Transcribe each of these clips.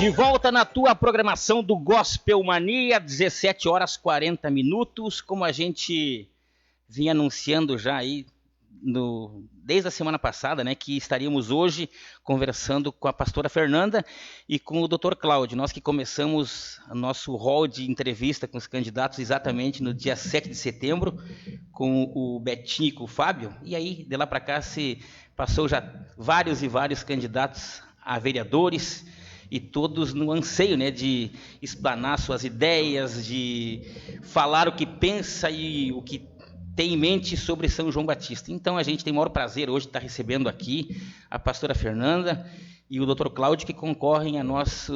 De volta na tua programação do Gospel Mania, 17 horas 40 minutos, como a gente vinha anunciando já aí desde a semana passada, né, que estaríamos hoje conversando com a pastora Fernanda e com o Dr. Cláudio. Nós que começamos o nosso hall de entrevista com os candidatos exatamente no dia 7 de setembro, com o Betinho e com o Fábio, e aí de lá para cá se passou já vários e vários candidatos a vereadores, e todos no anseio, né, de explanar suas ideias, de falar o que pensa e o que tem em mente sobre São João Batista. Então a gente tem o maior prazer hoje de estar recebendo aqui a pastora Fernanda e o Dr. Cláudio, que concorrem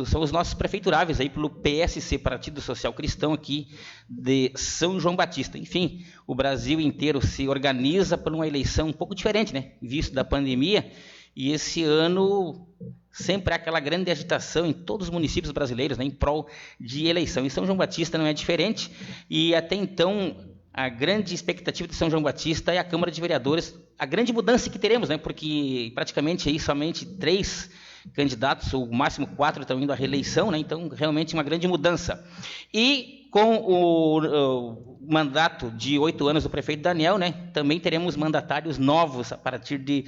são os nossos prefeituráveis aí pelo PSC, Partido Social Cristão aqui de São João Batista. Enfim, o Brasil inteiro se organiza por uma eleição um pouco diferente, né, visto da pandemia, e esse ano sempre há aquela grande agitação em todos os municípios brasileiros, né, em prol de eleição. E São João Batista não é diferente, e até então a grande expectativa de São João Batista é a Câmara de Vereadores, a grande mudança que teremos, né, porque praticamente aí somente 3 candidatos, ou máximo 4, estão indo à reeleição, né, então realmente uma grande mudança. E com o mandato de 8 anos do prefeito Daniel, né, também teremos mandatários novos a partir de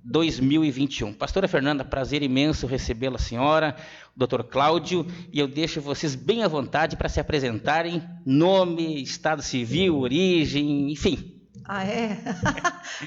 2021. Pastora Fernanda, prazer imenso recebê-la, a senhora, o Dr. Cláudio, e eu deixo vocês bem à vontade para se apresentarem, nome, estado civil, origem, enfim. Ah, é?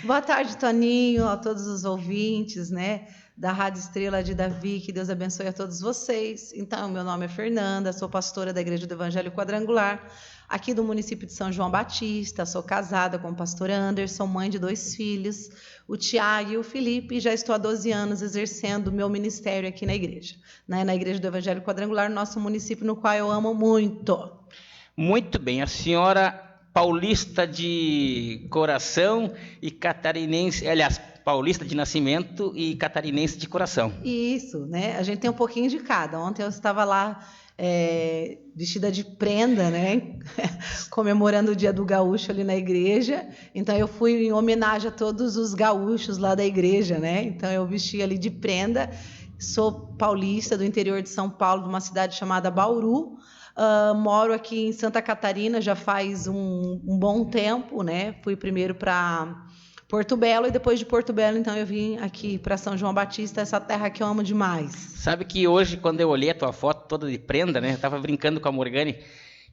Boa tarde, Toninho, a todos os ouvintes, né, da Rádio Estrela de Davi, que Deus abençoe a todos vocês. Então, meu nome é Fernanda, sou pastora da Igreja do Evangelho Quadrangular, aqui do município de São João Batista, sou casada com o pastor Anderson, mãe de 2 filhos, o Tiago e o Felipe, e já estou há 12 anos exercendo o meu ministério aqui na igreja, né, na Igreja do Evangelho Quadrangular, nosso município no qual eu amo muito. Muito bem, a senhora paulista de coração e catarinense, aliás, paulista de nascimento e catarinense de coração. Isso, né? A gente tem um pouquinho de cada. Ontem eu estava lá vestida de prenda, né? Comemorando o Dia do Gaúcho ali na igreja. Então eu fui em homenagem a todos os gaúchos lá da igreja, né? Então eu vesti ali de prenda. Sou paulista do interior de São Paulo, de uma cidade chamada Bauru. Moro aqui em Santa Catarina já faz um bom tempo, né? Fui primeiro para Porto Belo e depois de Porto Belo, então eu vim aqui para São João Batista, essa terra que eu amo demais. Sabe que hoje, quando eu olhei a tua foto toda de prenda, né? Eu estava brincando com a Morgane,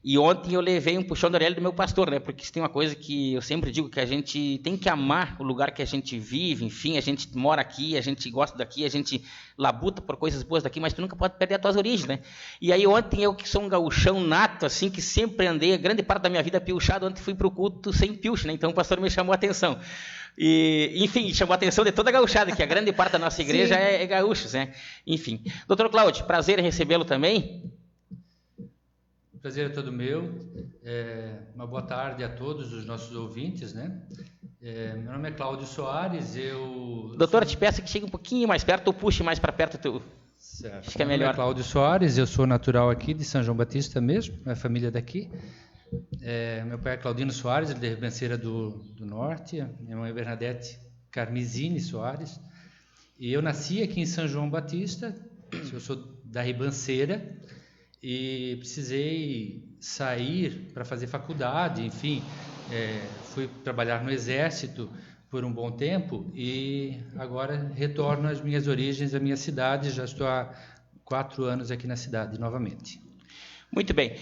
e ontem eu levei um puxão da orelha do meu pastor, né? Porque se tem uma coisa que eu sempre digo, que a gente tem que amar o lugar que a gente vive, enfim, a gente mora aqui, a gente gosta daqui, a gente labuta por coisas boas daqui, mas tu nunca pode perder as tuas origens, né? E aí ontem eu, que sou um gaúchão nato, assim, que sempre andei, a grande parte da minha vida piochado, ontem fui pro culto sem pioche, né? Então o pastor me chamou a atenção. E, enfim, chamou a atenção de toda a gauchada, que a grande parte da nossa igreja é gaúchos, né? Enfim. Doutor Cláudio, prazer em recebê-lo também. O prazer é todo meu. Uma boa tarde a todos os nossos ouvintes, né? Meu nome é Cláudio Soares, Doutor, te peço que chegue um pouquinho mais perto, ou puxe mais para perto, certo. Acho que é melhor. Meu nome é Cláudio Soares, eu sou natural aqui de São João Batista mesmo, minha família daqui. Meu pai é Claudino Soares, ele é de Ribanceira do Norte, minha mãe é Bernadette Carmizine Soares, e eu nasci aqui em São João Batista, eu sou da Ribanceira, e precisei sair para fazer faculdade, enfim, fui trabalhar no Exército por um bom tempo e agora retorno às minhas origens, à minha cidade, já estou há 4 anos aqui na cidade novamente. Muito bem.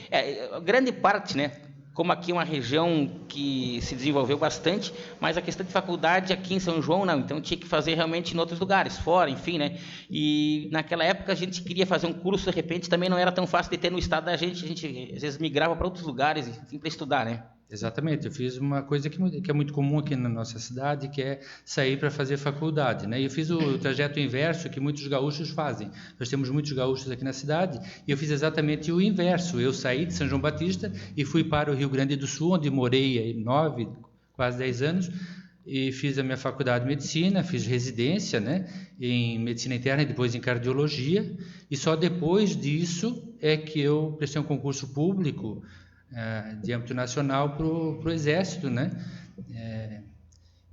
Grande parte, né? Como aqui é uma região que se desenvolveu bastante, mas a questão de faculdade aqui em São João não, então tinha que fazer realmente em outros lugares, fora, enfim, né? E naquela época a gente queria fazer um curso, de repente também não era tão fácil de ter no estado da gente às vezes migrava para outros lugares, enfim, para estudar, né? Exatamente, eu fiz uma coisa que é muito comum aqui na nossa cidade, que é sair para fazer faculdade, né? Eu fiz o trajeto inverso que muitos gaúchos fazem. Nós temos muitos gaúchos aqui na cidade e eu fiz exatamente o inverso. Eu saí de São João Batista e fui para o Rio Grande do Sul, onde morei 9, quase 10 anos, e fiz a minha faculdade de medicina, fiz residência, né, em medicina interna e depois em cardiologia, e só depois disso é que eu prestei um concurso público de âmbito nacional para o Exército, né?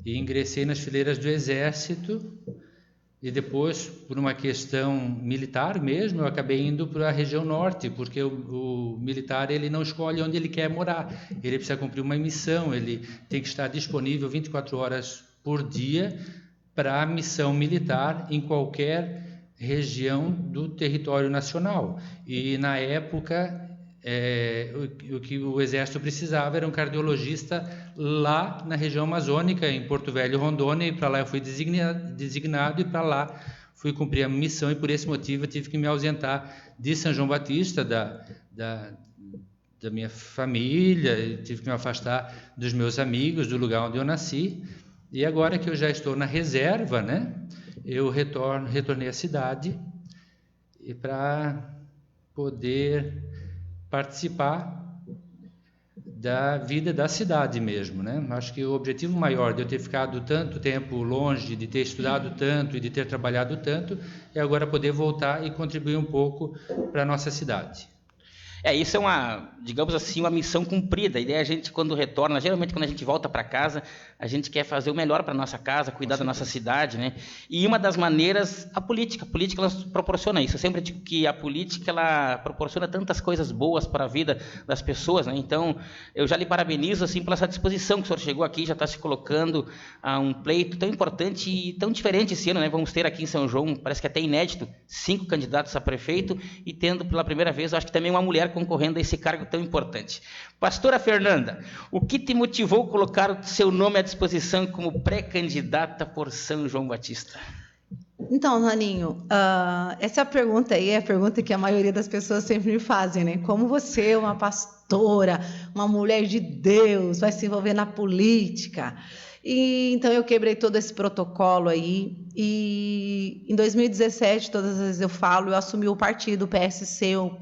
E ingressei nas fileiras do Exército E depois, por uma questão militar mesmo, eu acabei indo para a região norte, porque o militar ele não escolhe onde ele quer morar. Ele precisa cumprir uma missão, ele tem que estar disponível 24 horas por dia para a missão militar em qualquer região do território nacional. E na época, o que o Exército precisava era um cardiologista lá na região amazônica, em Porto Velho, Rondônia, e para lá eu fui designado e para lá fui cumprir a missão, e por esse motivo eu tive que me ausentar de São João Batista, da minha família, tive que me afastar dos meus amigos, do lugar onde eu nasci. E agora que eu já estou na reserva, né, eu retornei à cidade e para poder participar da vida da cidade mesmo, né? Acho que o objetivo maior de eu ter ficado tanto tempo longe, de ter estudado tanto e de ter trabalhado tanto, é agora poder voltar e contribuir um pouco para a nossa cidade. Isso é uma, digamos assim, uma missão cumprida. A ideia é a gente, quando retorna, geralmente quando a gente volta para casa, a gente quer fazer o melhor para a nossa casa, cuidar da nossa cidade, né? E uma das maneiras, a política ela proporciona isso. Eu sempre digo que a política ela proporciona tantas coisas boas para a vida das pessoas, né? Então, eu já lhe parabenizo assim, pela essa disposição que o senhor chegou aqui, já está se colocando a um pleito tão importante e tão diferente esse ano, né? Vamos ter aqui em São João, parece que até inédito, 5 candidatos a prefeito e tendo pela primeira vez, acho que também uma mulher concorrendo a esse cargo tão importante. Pastora Fernanda, o que te motivou a colocar o seu nome à disposição como pré-candidata por São João Batista? Então, Raninho, essa pergunta aí é a pergunta que a maioria das pessoas sempre me fazem, né? Como você, uma pastora, uma mulher de Deus, vai se envolver na política? E então eu quebrei todo esse protocolo aí e em 2017, todas as vezes eu assumi o partido, o PSC, eu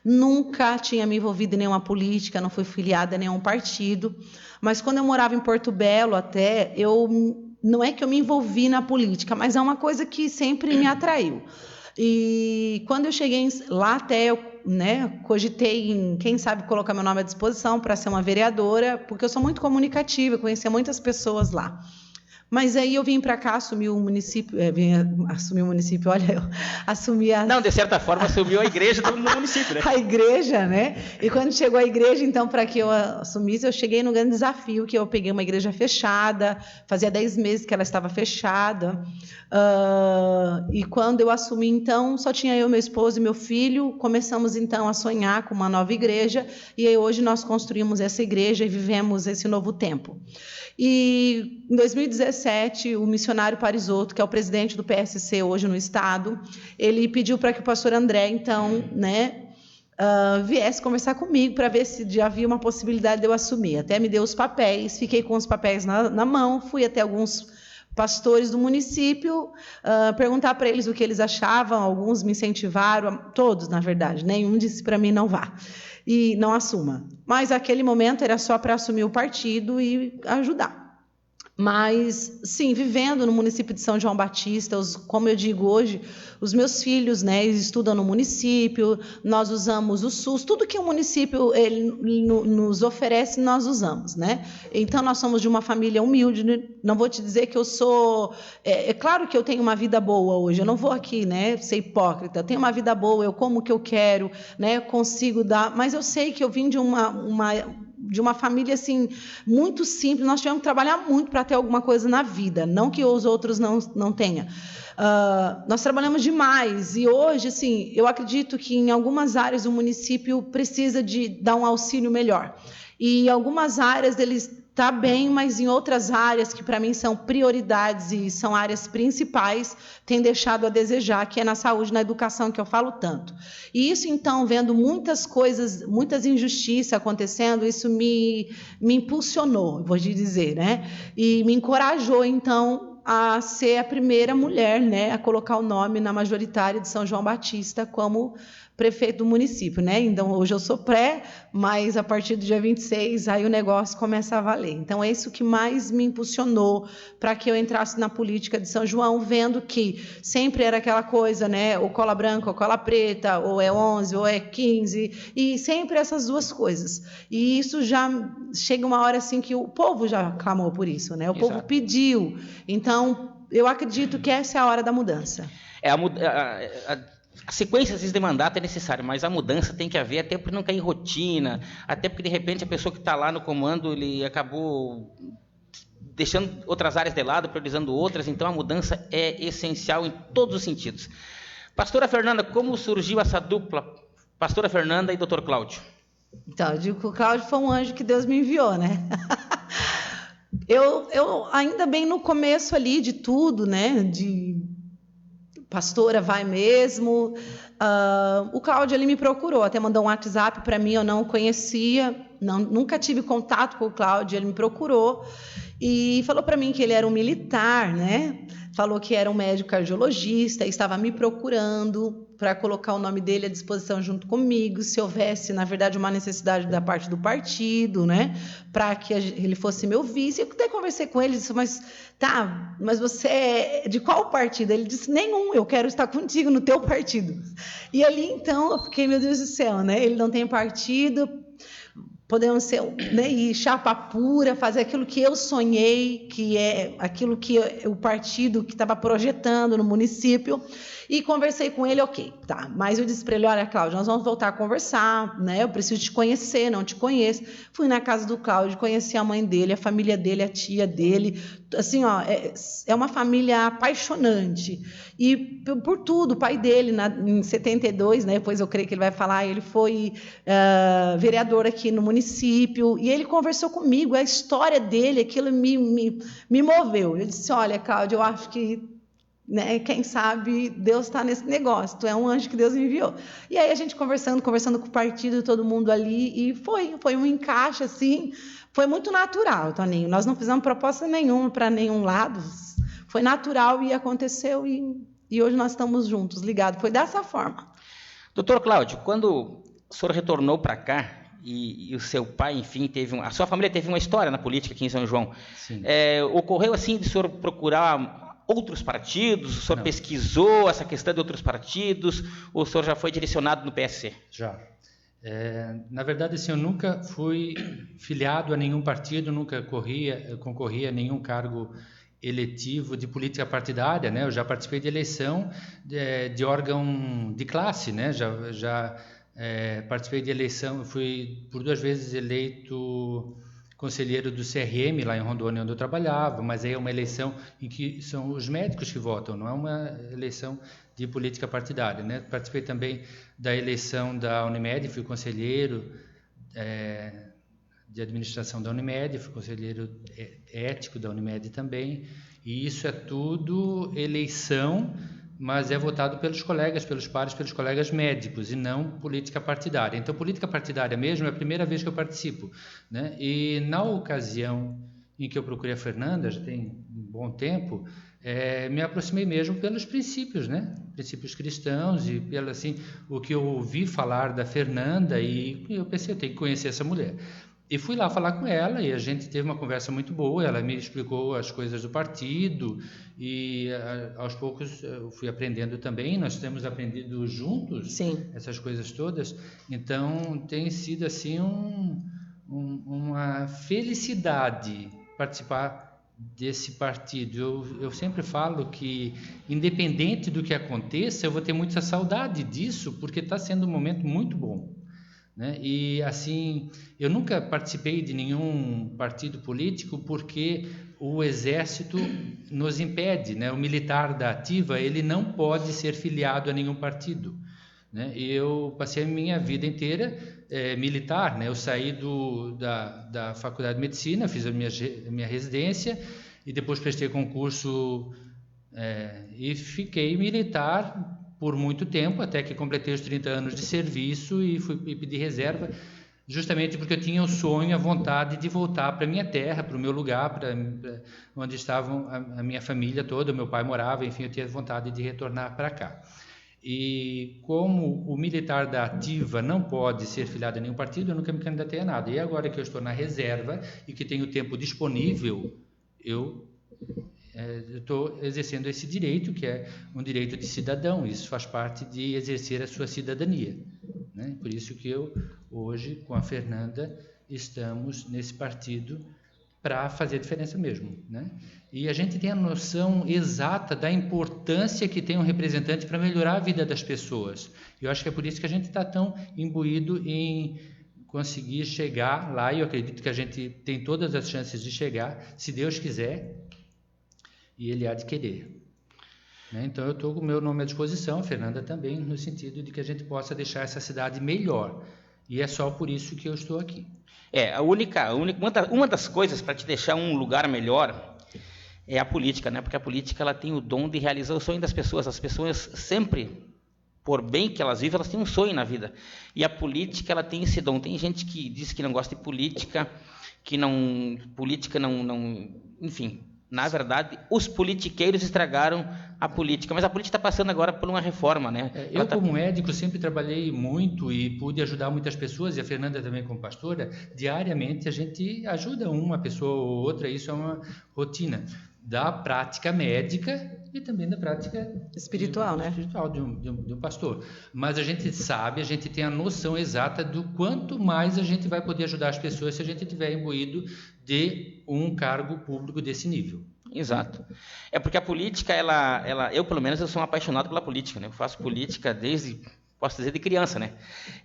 nunca tinha me envolvido em nenhuma política, não fui filiada a nenhum partido, mas quando eu morava em Porto Belo até, não é que eu me envolvi na política, mas é uma coisa que sempre me atraiu. E quando eu cheguei lá até, eu cogitei em, quem sabe, colocar meu nome à disposição para ser uma vereadora, porque eu sou muito comunicativa, conhecia muitas pessoas lá. Mas aí eu vim para cá, assumi o município, assumi a... Não, de certa forma, assumiu a igreja do município, né? A igreja, né? E quando chegou a igreja, então, para que eu assumisse, eu cheguei no grande desafio, que eu peguei uma igreja fechada, fazia 10 meses que ela estava fechada, e quando eu assumi, então, só tinha eu, meu esposo e meu filho, começamos, então, a sonhar com uma nova igreja, e aí hoje nós construímos essa igreja e vivemos esse novo tempo. E em 2017, o missionário Parisotto, que é o presidente do PSC hoje no estado, ele pediu para que o pastor André, então, viesse conversar comigo para ver se já havia uma possibilidade de eu assumir. Até me deu os papéis, fiquei com os papéis na mão, fui até alguns pastores do município, perguntar para eles o que eles achavam, alguns me incentivaram, todos, na verdade, nenhum disse para mim não vá. E não assuma. Mas aquele momento era só para assumir o partido e ajudar. Mas, sim, vivendo no município de São João Batista, como eu digo hoje, os meus filhos, eles estudam no município, nós usamos o SUS, tudo que o município nos oferece, nós usamos, né? Então, nós somos de uma família humilde, não vou te dizer que eu sou... É claro que eu tenho uma vida boa hoje, eu não vou aqui, ser hipócrita, eu tenho uma vida boa, eu como o que eu quero, consigo dar, mas eu sei que eu vim de uma família assim muito simples, nós tivemos que trabalhar muito para ter alguma coisa na vida, não que os outros não tenham. Nós trabalhamos demais e hoje, assim, eu acredito que em algumas áreas o município precisa de dar um auxílio melhor. E em algumas áreas ele está bem, mas em outras áreas que para mim são prioridades e são áreas principais, tem deixado a desejar, que é na saúde e na educação, que eu falo tanto. E isso, então, vendo muitas coisas, muitas injustiças acontecendo, isso me impulsionou, vou te dizer, e me encorajou, então, a ser a primeira mulher, a colocar o nome na majoritária de São João Batista como prefeito do município, Então, hoje eu sou pré, mas a partir do dia 26, aí o negócio começa a valer. Então, é isso que mais me impulsionou para que eu entrasse na política de São João, vendo que sempre era aquela coisa, ou cola branca ou cola preta, ou é 11 ou é 15, e sempre essas duas coisas. E isso já chega uma hora assim que o povo já clamou por isso, O povo pediu. Então, eu acredito que essa é a hora da mudança. A sequência às vezes de mandato é necessária, mas a mudança tem que haver, até para não cair em rotina, até porque de repente a pessoa que está lá no comando, ele acabou deixando outras áreas de lado, priorizando outras, então a mudança é essencial em todos os sentidos. Pastora Fernanda, como surgiu essa dupla, Pastora Fernanda e Dr. Cláudio? Então, eu digo que o Cláudio foi um anjo que Deus me enviou, né? Eu ainda bem no começo ali de tudo, né? De pastora, vai mesmo. O Cláudio, ele me procurou, até mandou um WhatsApp para mim, eu não conhecia, nunca tive contato com o Cláudio, ele me procurou e falou para mim que ele era um militar, né? Falou que era um médico cardiologista e estava me procurando para colocar o nome dele à disposição junto comigo, se houvesse, na verdade, uma necessidade da parte do partido, né, para que ele fosse meu vice. Eu até conversei com ele, disse, mas você é de qual partido? Ele disse, nenhum, eu quero estar contigo no teu partido. E ali, então, eu fiquei, meu Deus do céu, né, ele não tem partido, podemos ser, né, ir chapa pura, fazer aquilo que eu sonhei, que é aquilo que o partido que estava projetando no município. E conversei com ele, ok, tá. Mas eu disse para ele, olha, Cláudio, nós vamos voltar a conversar, né? Eu preciso te conhecer, não te conheço. Fui na casa do Cláudio, conheci a mãe dele, a família dele, a tia dele. Assim, ó, é uma família apaixonante. E por tudo, o pai dele, em 72, né? Depois eu creio que ele vai falar, ele foi vereador aqui no município, e ele conversou comigo, a história dele, aquilo me moveu. Eu disse, olha, Cláudio, eu acho que, né, quem sabe Deus está nesse negócio, tu é um anjo que Deus enviou. E aí a gente conversando com o partido, todo mundo ali, e foi um encaixe assim, foi muito natural, Toninho. Nós não fizemos proposta nenhuma para nenhum lado, foi natural e aconteceu, e hoje nós estamos juntos, ligados. Foi dessa forma. Doutor Cláudio, quando o senhor retornou para cá, e o seu pai, enfim, a sua família teve uma história na política aqui em São João, ocorreu assim de o senhor procurar outros partidos? O senhor pesquisou essa questão de outros partidos? Ou o senhor já foi direcionado no PSC? Já. Na verdade, assim, eu nunca fui filiado a nenhum partido, nunca concorria a nenhum cargo eletivo de política partidária, né? Eu já participei de eleição de órgão de classe, né? Já participei de eleição, fui por 2 vezes eleito conselheiro do CRM, lá em Rondônia, onde eu trabalhava, mas aí é uma eleição em que são os médicos que votam, não é uma eleição de política partidária, né? Participei também da eleição da Unimed, fui conselheiro de administração da Unimed, fui conselheiro ético da Unimed também, e isso é tudo eleição, mas é votado pelos colegas, pelos pares, pelos colegas médicos, e não política partidária. Então, política partidária mesmo é a primeira vez que eu participo, né? E na ocasião em que eu procurei a Fernanda, já tem um bom tempo, me aproximei mesmo pelos princípios, né? Princípios cristãos, e pelo, assim, o que eu ouvi falar da Fernanda, e eu pensei, eu tenho que conhecer essa mulher. E fui lá falar com ela, e a gente teve uma conversa muito boa, ela me explicou as coisas do partido, e aos poucos eu fui aprendendo também, nós temos aprendido juntos. Sim. Essas coisas todas, então tem sido assim uma felicidade participar desse partido. Eu sempre falo que, independente do que aconteça, eu vou ter muita saudade disso, porque está sendo um momento muito bom, né? E assim, eu nunca participei de nenhum partido político porque o exército nos impede, né? O militar da ativa, ele não pode ser filiado a nenhum partido, né? Eu passei a minha vida inteira militar, né? Eu saí da faculdade de medicina, fiz a minha residência e depois prestei concurso e fiquei militar por muito tempo, até que completei os 30 anos de serviço e fui pedir reserva, justamente porque eu tinha o sonho, a vontade de voltar para a minha terra, para o meu lugar, para onde estavam a minha família toda, o meu pai morava, enfim, eu tinha vontade de retornar para cá. E como o militar da ativa não pode ser filiado a nenhum partido, eu nunca me candidatei a nada. E agora que eu estou na reserva e que tenho tempo disponível, eu estou exercendo esse direito, que é um direito de cidadão. Isso faz parte de exercer a sua cidadania, né? Por isso que eu, hoje, com a Fernanda, estamos nesse partido para fazer a diferença mesmo, né? E a gente tem a noção exata da importância que tem um representante para melhorar a vida das pessoas. E eu acho que é por isso que a gente está tão imbuído em conseguir chegar lá, e eu acredito que a gente tem todas as chances de chegar, se Deus quiser, e Ele há de querer. Né? Então eu estou com o meu nome à disposição, a Fernanda também, no sentido de que a gente possa deixar essa cidade melhor. E é só por isso que eu estou aqui. Uma das coisas para te deixar um lugar melhor é a política, né? Porque a política ela tem o dom de realizar o sonho das pessoas. As pessoas sempre, por bem que elas vivem, elas têm um sonho na vida. E a política ela tem esse dom. Tem gente que diz que não gosta de política, enfim. Na verdade, os politiqueiros estragaram a política, mas a política está passando agora por uma reforma, né? Como médico, sempre trabalhei muito e pude ajudar muitas pessoas, e a Fernanda também como pastora, diariamente a gente ajuda uma pessoa ou outra, isso é uma rotina da prática médica e também da prática espiritual, né? Espiritual de um pastor. Mas a gente sabe, a gente tem a noção exata do quanto mais a gente vai poder ajudar as pessoas se a gente tiver imbuído de um cargo público desse nível. Exato. É porque a política, eu pelo menos eu sou um apaixonado pela política, né? Eu faço política posso dizer, de criança, né?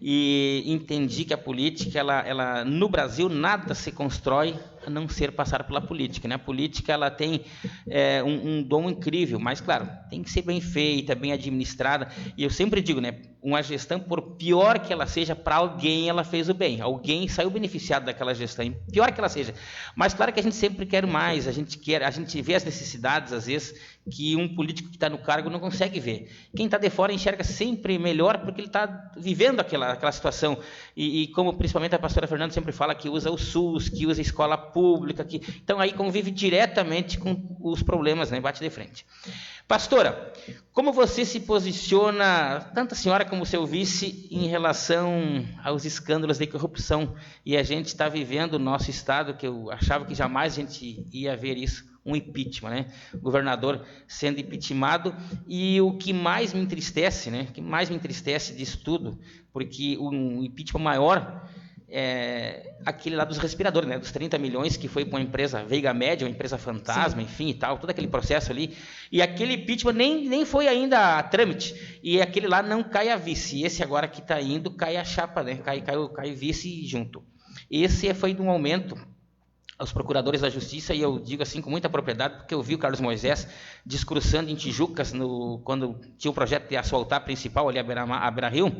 E entendi que a política, ela no Brasil, nada se constrói a não ser passar pela política, né? A política, ela tem um dom incrível, mas, claro, tem que ser bem feita, bem administrada, e eu sempre digo, né? Uma gestão, por pior que ela seja, para alguém ela fez o bem, alguém saiu beneficiado daquela gestão, pior que ela seja, mas claro que a gente sempre quer mais, a gente vê as necessidades, às vezes, que um político que está no cargo não consegue ver. Quem está de fora enxerga sempre melhor porque ele está vivendo aquela situação. E como principalmente a pastora Fernanda sempre fala, que usa o SUS, que usa a escola pública, então aí convive diretamente com os problemas, né? Bate de frente. Pastora, como você se posiciona, tanto a senhora como o seu vice, em relação aos escândalos de corrupção? E a gente está vivendo no nosso estado, que eu achava que jamais a gente ia ver isso, um impeachment, né? O governador sendo impeachmentado, e o que mais me entristece, né? O que mais me entristece disso tudo, porque um impeachment maior é aquele lá dos respiradores, né? Dos 30 milhões que foi para uma empresa Veiga Média, uma empresa fantasma, sim, enfim e tal, todo aquele processo ali, e aquele impeachment nem foi ainda a trâmite, e aquele lá não cai a vice, e esse agora que está indo cai a chapa, né? Cai vice junto. Esse foi de um aumento aos procuradores da Justiça, e eu digo assim com muita propriedade, porque eu vi o Carlos Moisés discursando em Tijucas, quando tinha o projeto de asfaltar principal ali a Beira-Rio,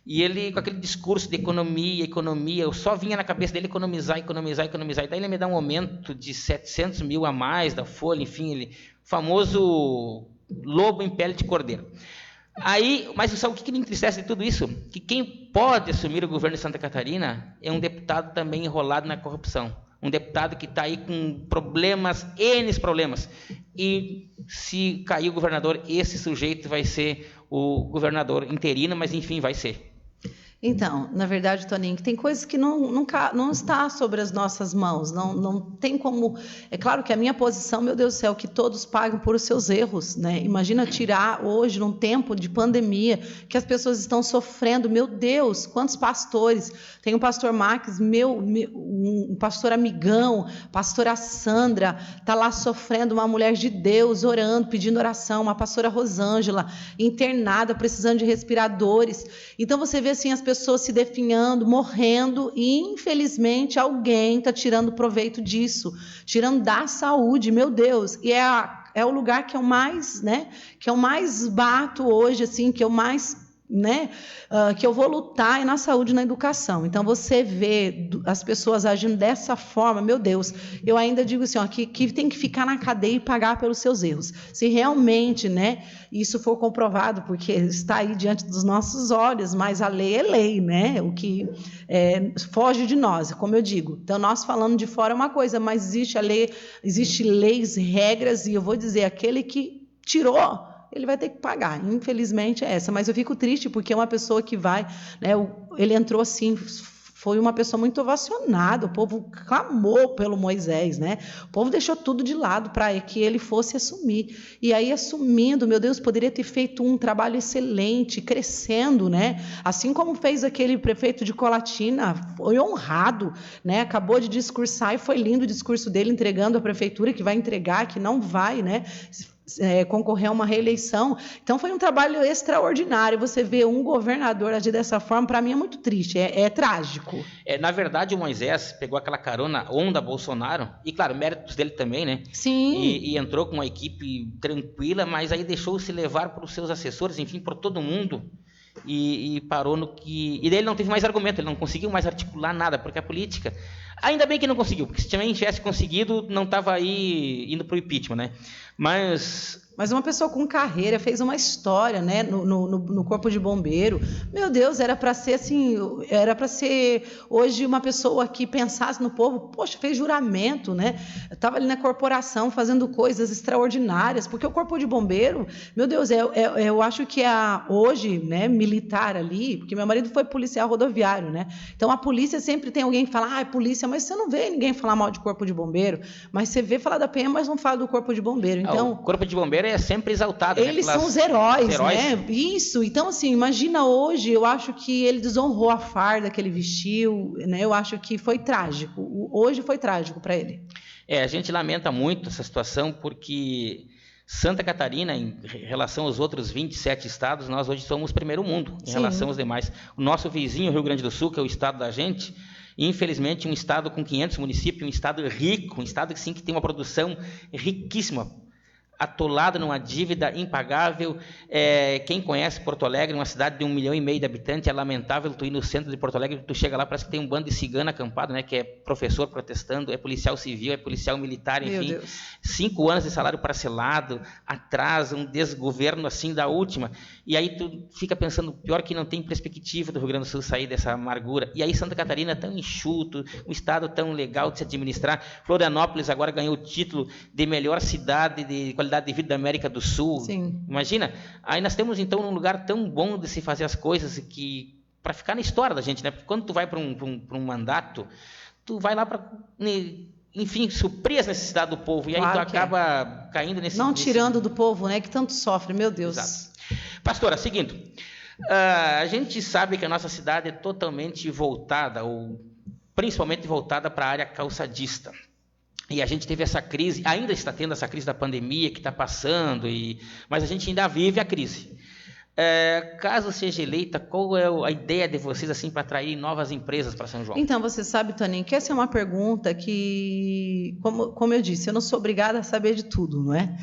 e ele com aquele discurso de economia, eu só vinha na cabeça dele economizar, e daí ele me dá um aumento de 700 mil a mais da folha, enfim, ele famoso lobo em pele de cordeiro. Aí, mas sabe o que me entristece de tudo isso? Que quem pode assumir o governo de Santa Catarina é um deputado também enrolado na corrupção. Um deputado que está aí com N problemas. E se cair o governador, esse sujeito vai ser o governador interino, mas enfim, vai ser. Então, na verdade, Toninho, tem coisas que não está sobre as nossas mãos, não tem como... É claro que a minha posição, meu Deus do céu, que todos pagam por os seus erros, né? Imagina tirar hoje, num tempo de pandemia, que as pessoas estão sofrendo, meu Deus, quantos pastores, tem o pastor Max, um pastor amigão, pastora Sandra, está lá sofrendo, uma mulher de Deus, orando, pedindo oração, uma pastora Rosângela, internada, precisando de respiradores. Então, você vê assim, as pessoas se definhando, morrendo, e infelizmente alguém está tirando proveito disso, tirando da saúde, meu Deus, e é o lugar que eu mais, né, que eu mais bato hoje, assim, que eu mais, né, que eu vou lutar é na saúde e na educação. Então você vê as pessoas agindo dessa forma, meu Deus, eu ainda digo assim, ó, que tem que ficar na cadeia e pagar pelos seus erros. Se realmente, né, isso for comprovado, porque está aí diante dos nossos olhos, mas a lei é lei, né? O que foge de nós, como eu digo. Então nós falando de fora é uma coisa, mas existe a lei, existe leis, regras, e eu vou dizer, aquele que tirou, ele vai ter que pagar, infelizmente é essa, mas eu fico triste porque é uma pessoa que vai, né, ele entrou assim, foi uma pessoa muito ovacionada, o povo clamou pelo Moisés, né? O povo deixou tudo de lado para que ele fosse assumir. E aí, assumindo, meu Deus, poderia ter feito um trabalho excelente, crescendo, né? Assim como fez aquele prefeito de Colatina, foi honrado, né? Acabou de discursar e foi lindo o discurso dele, entregando a prefeitura, que vai entregar, que não vai, né? Concorrer a uma reeleição. Então foi um trabalho extraordinário. Você vê um governador agir dessa forma, para mim é muito triste, é trágico. Na verdade, o Moisés pegou aquela carona onda Bolsonaro, e claro, méritos dele também, né? Sim. E entrou com uma equipe tranquila, mas aí deixou-se levar por seus assessores, enfim, por todo mundo, e parou no que... E daí ele não teve mais argumento, ele não conseguiu mais articular nada, porque a política... Ainda bem que não conseguiu, porque se também tivesse conseguido, não estava aí indo para o impeachment, né? Mas uma pessoa com carreira, fez uma história, né, no Corpo de Bombeiro. Meu Deus, era para ser assim, era para ser hoje uma pessoa que pensasse no povo. Poxa, fez juramento, né? Estava ali na corporação fazendo coisas extraordinárias, porque o Corpo de Bombeiro, meu Deus, eu acho que hoje, né, militar ali, porque meu marido foi policial rodoviário, né? Então a polícia sempre tem alguém que fala, é polícia, mas você não vê ninguém falar mal de Corpo de Bombeiro, mas você vê falar da PM, mas não fala do Corpo de Bombeiro. Então, o Corpo de Bombeiro é sempre exaltado. Eles são os heróis, né? Isso. Então, assim, imagina hoje, eu acho que ele desonrou a farda que ele vestiu, né? Eu acho que foi trágico. Hoje foi trágico para ele. A gente lamenta muito essa situação, porque Santa Catarina, em relação aos outros 27 estados, nós hoje somos primeiro mundo em relação aos demais. O nosso vizinho, Rio Grande do Sul, que é o estado da gente, infelizmente, um estado com 500 municípios, um estado rico, um estado assim, que tem uma produção riquíssima, atolado numa dívida impagável. Quem conhece Porto Alegre, uma cidade de 1,5 milhão de habitantes, é lamentável tu ir no centro de Porto Alegre, tu chega lá, parece que tem um bando de cigano acampado, né, que é professor protestando, é policial civil, é policial militar, enfim. 5 anos de salário parcelado, atraso, um desgoverno assim da última. E aí tu fica pensando, pior que não tem perspectiva do Rio Grande do Sul sair dessa amargura. E aí Santa Catarina é tão enxuto, um estado tão legal de se administrar. Florianópolis agora ganhou o título de melhor cidade de qualidade de vida da América do Sul. Sim. Imagina, aí nós temos então um lugar tão bom de se fazer as coisas, que para ficar na história da gente, né? Porque quando tu vai para um mandato, tu vai lá para, enfim, suprir as necessidades do povo, e aí tu acaba caindo nesse... Não tirando do povo, né, que tanto sofre, meu Deus. Exato. Pastora, seguinte, a gente sabe que a nossa cidade é totalmente voltada, ou principalmente voltada para a área calçadista. E a gente teve essa crise, ainda está tendo essa crise da pandemia que está passando, mas a gente ainda vive a crise. Caso seja eleita, qual é a ideia de vocês assim para atrair novas empresas para São João? Então, você sabe, Toninho, que essa é uma pergunta que, como eu disse, eu não sou obrigada a saber de tudo, não é?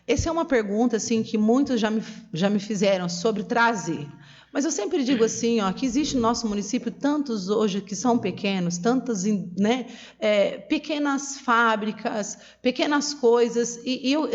Essa é uma pergunta assim, que muitos já me fizeram sobre trazer. Mas eu sempre digo assim, que existe no nosso município tantos hoje que são pequenos, tantas, né, pequenas fábricas, pequenas coisas,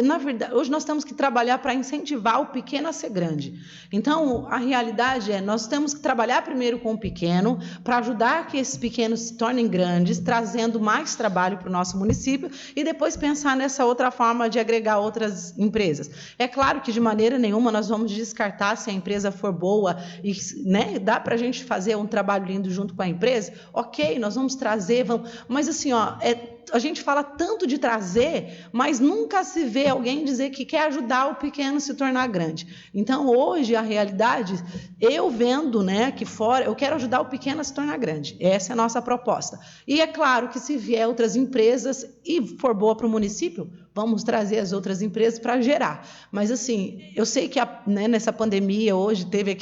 na verdade, hoje nós temos que trabalhar para incentivar o pequeno a ser grande. Então, a realidade nós temos que trabalhar primeiro com o pequeno, para ajudar que esses pequenos se tornem grandes, trazendo mais trabalho para o nosso município, e depois pensar nessa outra forma de agregar outras empresas. É claro que de maneira nenhuma nós vamos descartar se a empresa for boa, e, né, dá para a gente fazer um trabalho lindo junto com a empresa, ok, nós vamos trazer, mas assim, a gente fala tanto de trazer, mas nunca se vê alguém dizer que quer ajudar o pequeno a se tornar grande. Então, hoje, a realidade, eu vendo, né, aqui fora, eu quero ajudar o pequeno a se tornar grande. Essa é a nossa proposta. E é claro que se vier outras empresas e for boa para o município, vamos trazer as outras empresas para gerar. Mas, assim, eu sei que nessa pandemia hoje teve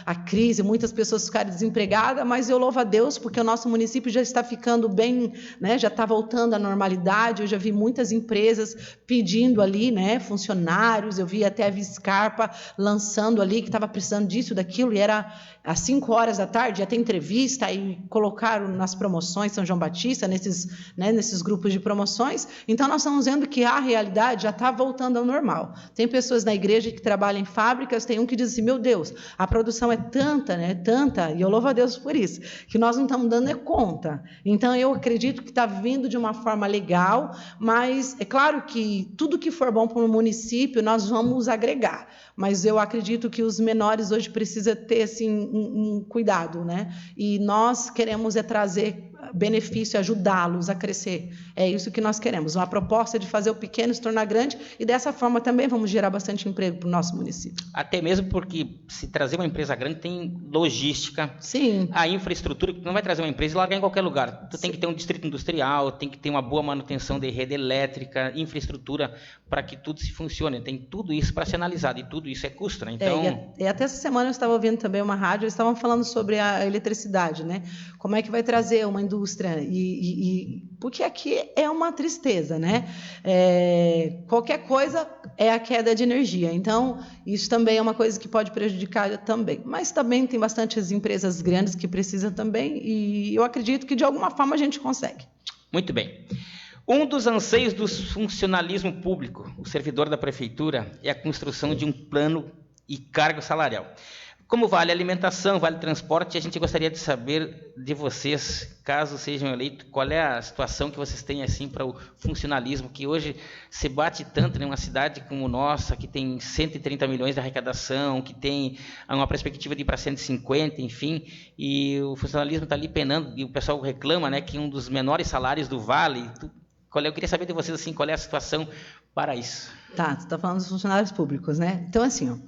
a crise, muitas pessoas ficaram desempregadas, mas eu louvo a Deus porque o nosso município já está ficando bem, né, já está voltando à normalidade. Eu já vi muitas empresas pedindo ali, né, funcionários, eu vi até a Viscarpa lançando ali que estava precisando disso, daquilo, e era às 5 horas da tarde, ia ter entrevista, e colocaram nas promoções São João Batista, nesses grupos de promoções. Então, nós estamos vendo que a realidade já está voltando ao normal. Tem pessoas na igreja que trabalham em fábricas, tem um que diz assim, meu Deus, a produção é tanta, né, tanta, e eu louvo a Deus por isso, que nós não estamos dando conta. Então, eu acredito que está vindo de uma forma legal, mas é claro que tudo que for bom para o município, nós vamos agregar. Mas eu acredito que os menores hoje precisam ter assim, um cuidado, né? E nós queremos trazer benefício, ajudá-los a crescer. É isso que nós queremos. Uma proposta de fazer o pequeno se tornar grande e dessa forma também vamos gerar bastante emprego para o nosso município. Até mesmo porque se trazer uma empresa grande tem logística, sim, a infraestrutura, que tu não vai trazer uma empresa e largar em qualquer lugar. Tu tem que ter um distrito industrial, tem que ter uma boa manutenção de rede elétrica, infraestrutura para que tudo se funcione. Tem tudo isso para ser analisado e tudo isso é custo, né? Então... e até essa semana eu estava ouvindo também uma rádio, eles estavam falando sobre a eletricidade, né? Como é que vai trazer uma indústria porque aqui é uma tristeza, né? Qualquer coisa é a queda de energia. Então, isso também é uma coisa que pode prejudicar também. Mas também tem bastantes empresas grandes que precisam também e eu acredito que de alguma forma a gente consegue. Muito bem. Um dos anseios do funcionalismo público, o servidor da prefeitura, é a construção de um plano e cargo salarial. Como vale alimentação, vale transporte, a gente gostaria de saber de vocês, caso sejam eleitos, qual é a situação que vocês têm assim para o funcionalismo, que hoje se bate tanto em uma cidade como nossa, que tem 130 milhões de arrecadação, que tem uma perspectiva de ir para 150, enfim, e o funcionalismo está ali penando, e o pessoal reclama, né, que um dos menores salários do Vale. Eu queria saber de vocês assim, qual é a situação para isso. Tá, você está falando dos funcionários públicos, né? Então, assim,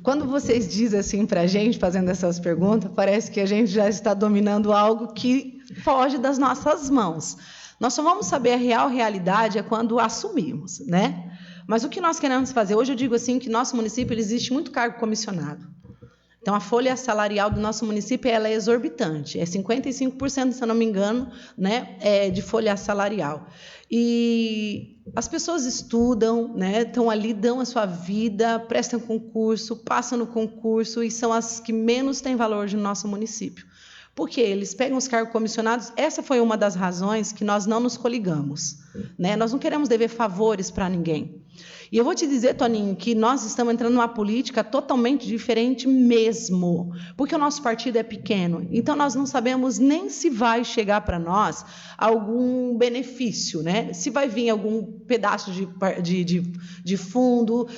quando vocês dizem assim para a gente, fazendo essas perguntas, parece que a gente já está dominando algo que foge das nossas mãos. Nós só vamos saber a realidade quando assumimos, né? Mas o que nós queremos fazer? Hoje eu digo assim que no nosso município existe muito cargo comissionado. Então, a folha salarial do nosso município ela é exorbitante, é 55%, se eu não me engano, né, de folha salarial. E as pessoas estudam, né, estão ali, dão a sua vida, prestam concurso, passam no concurso e são as que menos têm valor no nosso município. Porque eles pegam os cargos comissionados, essa foi uma das razões que nós não nos coligamos, né? Nós não queremos dever favores para ninguém. E eu vou te dizer, Toninho, que nós estamos entrando numa política totalmente diferente mesmo, porque o nosso partido é pequeno, então nós não sabemos nem se vai chegar para nós algum benefício, né? Se vai vir algum pedaço de fundo,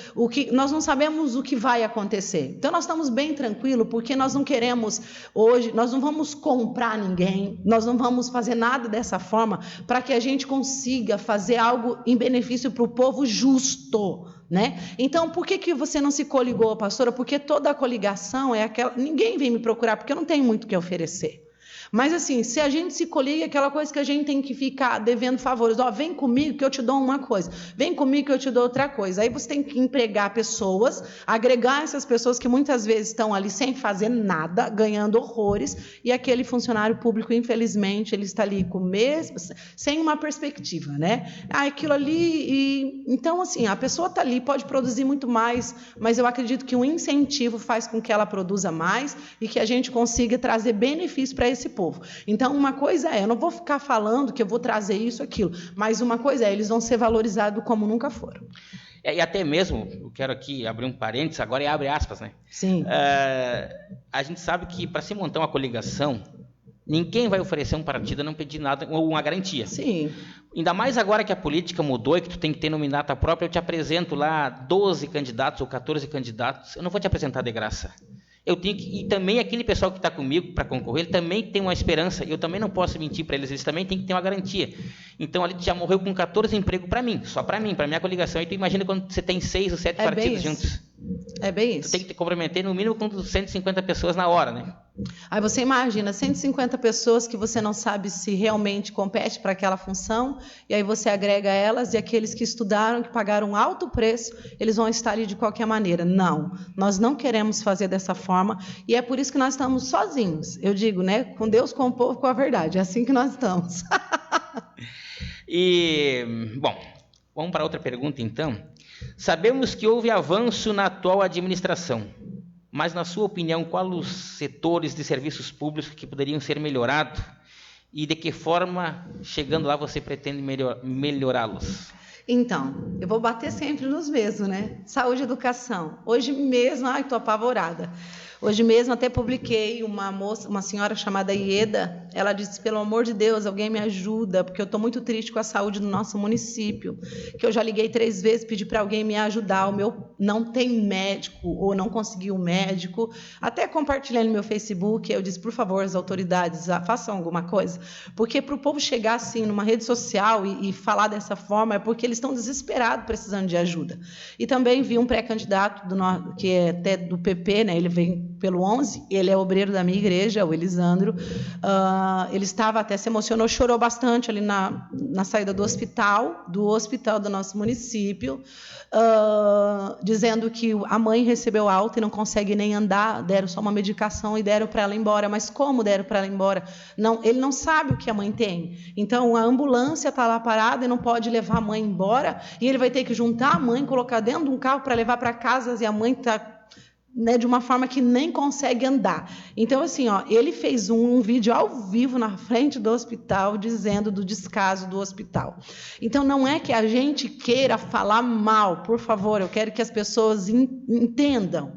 nós não sabemos o que vai acontecer. Então nós estamos bem tranquilos, porque nós não queremos hoje, nós não vamos comprar ninguém, nós não vamos fazer nada dessa forma para que a gente consiga fazer algo em benefício para o povo justo. Né? Então, por que você não se coligou, pastora? Porque toda a coligação é aquela... Ninguém vem me procurar, porque eu não tenho muito o que oferecer. Mas, assim, se a gente se coliga, é aquela coisa que a gente tem que ficar devendo favores. Vem comigo que eu te dou uma coisa. Vem comigo que eu te dou outra coisa. Aí você tem que empregar pessoas, agregar essas pessoas que muitas vezes estão ali sem fazer nada, ganhando horrores, e aquele funcionário público, infelizmente, ele está ali com sem uma perspectiva, né? Aquilo ali... Então, assim, a pessoa está ali, pode produzir muito mais, mas eu acredito que um incentivo faz com que ela produza mais e que a gente consiga trazer benefício para esse povo. Então, uma coisa eu não vou ficar falando que eu vou trazer isso, aquilo, mas uma coisa eles vão ser valorizados como nunca foram. E até mesmo, eu quero aqui abrir um parênteses, agora abre aspas, né? Sim. A gente sabe que para se montar uma coligação, ninguém vai oferecer um partido a não pedir nada, ou uma garantia. Sim. Ainda mais agora que a política mudou e que tu tem que ter nominata própria, eu te apresento lá 12 candidatos ou 14 candidatos, eu não vou te apresentar de graça. Eu tenho que, e também aquele pessoal que está comigo para concorrer, ele também tem uma esperança, eu também não posso mentir para eles também têm que ter uma garantia. Então, ali já morreu com 14 empregos para mim, só para mim, para minha coligação. E tu imagina quando você tem 6 ou 7 partidos juntos. É bem isso. Tu tem que te comprometer no mínimo com 150 pessoas na hora, né? Aí você imagina 150 pessoas que você não sabe se realmente compete para aquela função, e aí você agrega elas, e aqueles que estudaram, que pagaram alto preço, eles vão estar ali de qualquer maneira. Não, nós não queremos fazer dessa forma, e é por isso que nós estamos sozinhos. Eu digo, né? Com Deus, com o povo, com a verdade. É assim que nós estamos. E, bom, vamos para outra pergunta, então. Sabemos que houve avanço na atual administração, mas, na sua opinião, quais os setores de serviços públicos que poderiam ser melhorados e de que forma, chegando lá, você pretende melhorá-los? Então, eu vou bater sempre nos mesmos, né? Saúde e educação. Hoje mesmo, estou apavorada. Hoje mesmo até publiquei uma senhora chamada Ieda, ela disse, pelo amor de Deus, alguém me ajuda, porque eu estou muito triste com a saúde do nosso município, que eu já liguei 3 vezes, pedi para alguém me ajudar, o meu não tem médico, ou não conseguiu médico, até compartilhei no meu Facebook, eu disse, por favor, as autoridades, façam alguma coisa, porque para o povo chegar assim numa rede social e falar dessa forma, é porque eles estão desesperados, precisando de ajuda. E também vi um pré-candidato, que é até do PP, né, ele vem pelo 11, ele é obreiro da minha igreja, o Elisandro, ele estava até, se emocionou, chorou bastante ali na saída do hospital do nosso município, dizendo que a mãe recebeu alta e não consegue nem andar, deram só uma medicação e deram para ela ir embora. Mas como deram para ela ir embora? Não, ele não sabe o que a mãe tem. Então, a ambulância está lá parada e não pode levar a mãe embora, e ele vai ter que juntar a mãe, colocar dentro de um carro para levar para casa, e a mãe está... Né, de uma forma que nem consegue andar. Então, assim, ele fez um vídeo ao vivo na frente do hospital, dizendo do descaso do hospital. Então, não é que a gente queira falar mal, por favor, eu quero que as pessoas entendam.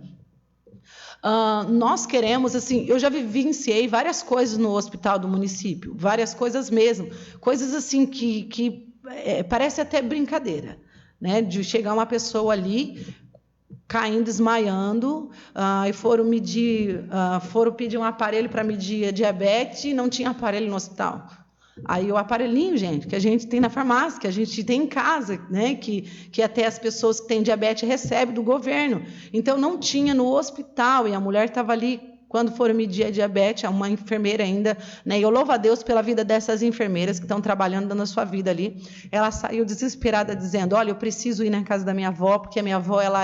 Nós queremos, assim, eu já vivenciei várias coisas no hospital do município, várias coisas mesmo, coisas assim que parece até brincadeira, né, de chegar uma pessoa ali caindo, desmaiando, e foram pedir um aparelho para medir a diabetes e não tinha aparelho no hospital. Aí o aparelhinho, gente, que a gente tem na farmácia, que a gente tem em casa, né, que até as pessoas que têm diabetes recebem do governo. Então, não tinha no hospital, e a mulher estava ali, quando foram medir a diabetes, uma enfermeira ainda, né, e eu louvo a Deus pela vida dessas enfermeiras que estão trabalhando, dando a sua vida ali. Ela saiu desesperada, dizendo, olha, eu preciso ir na casa da minha avó, porque a minha avó ela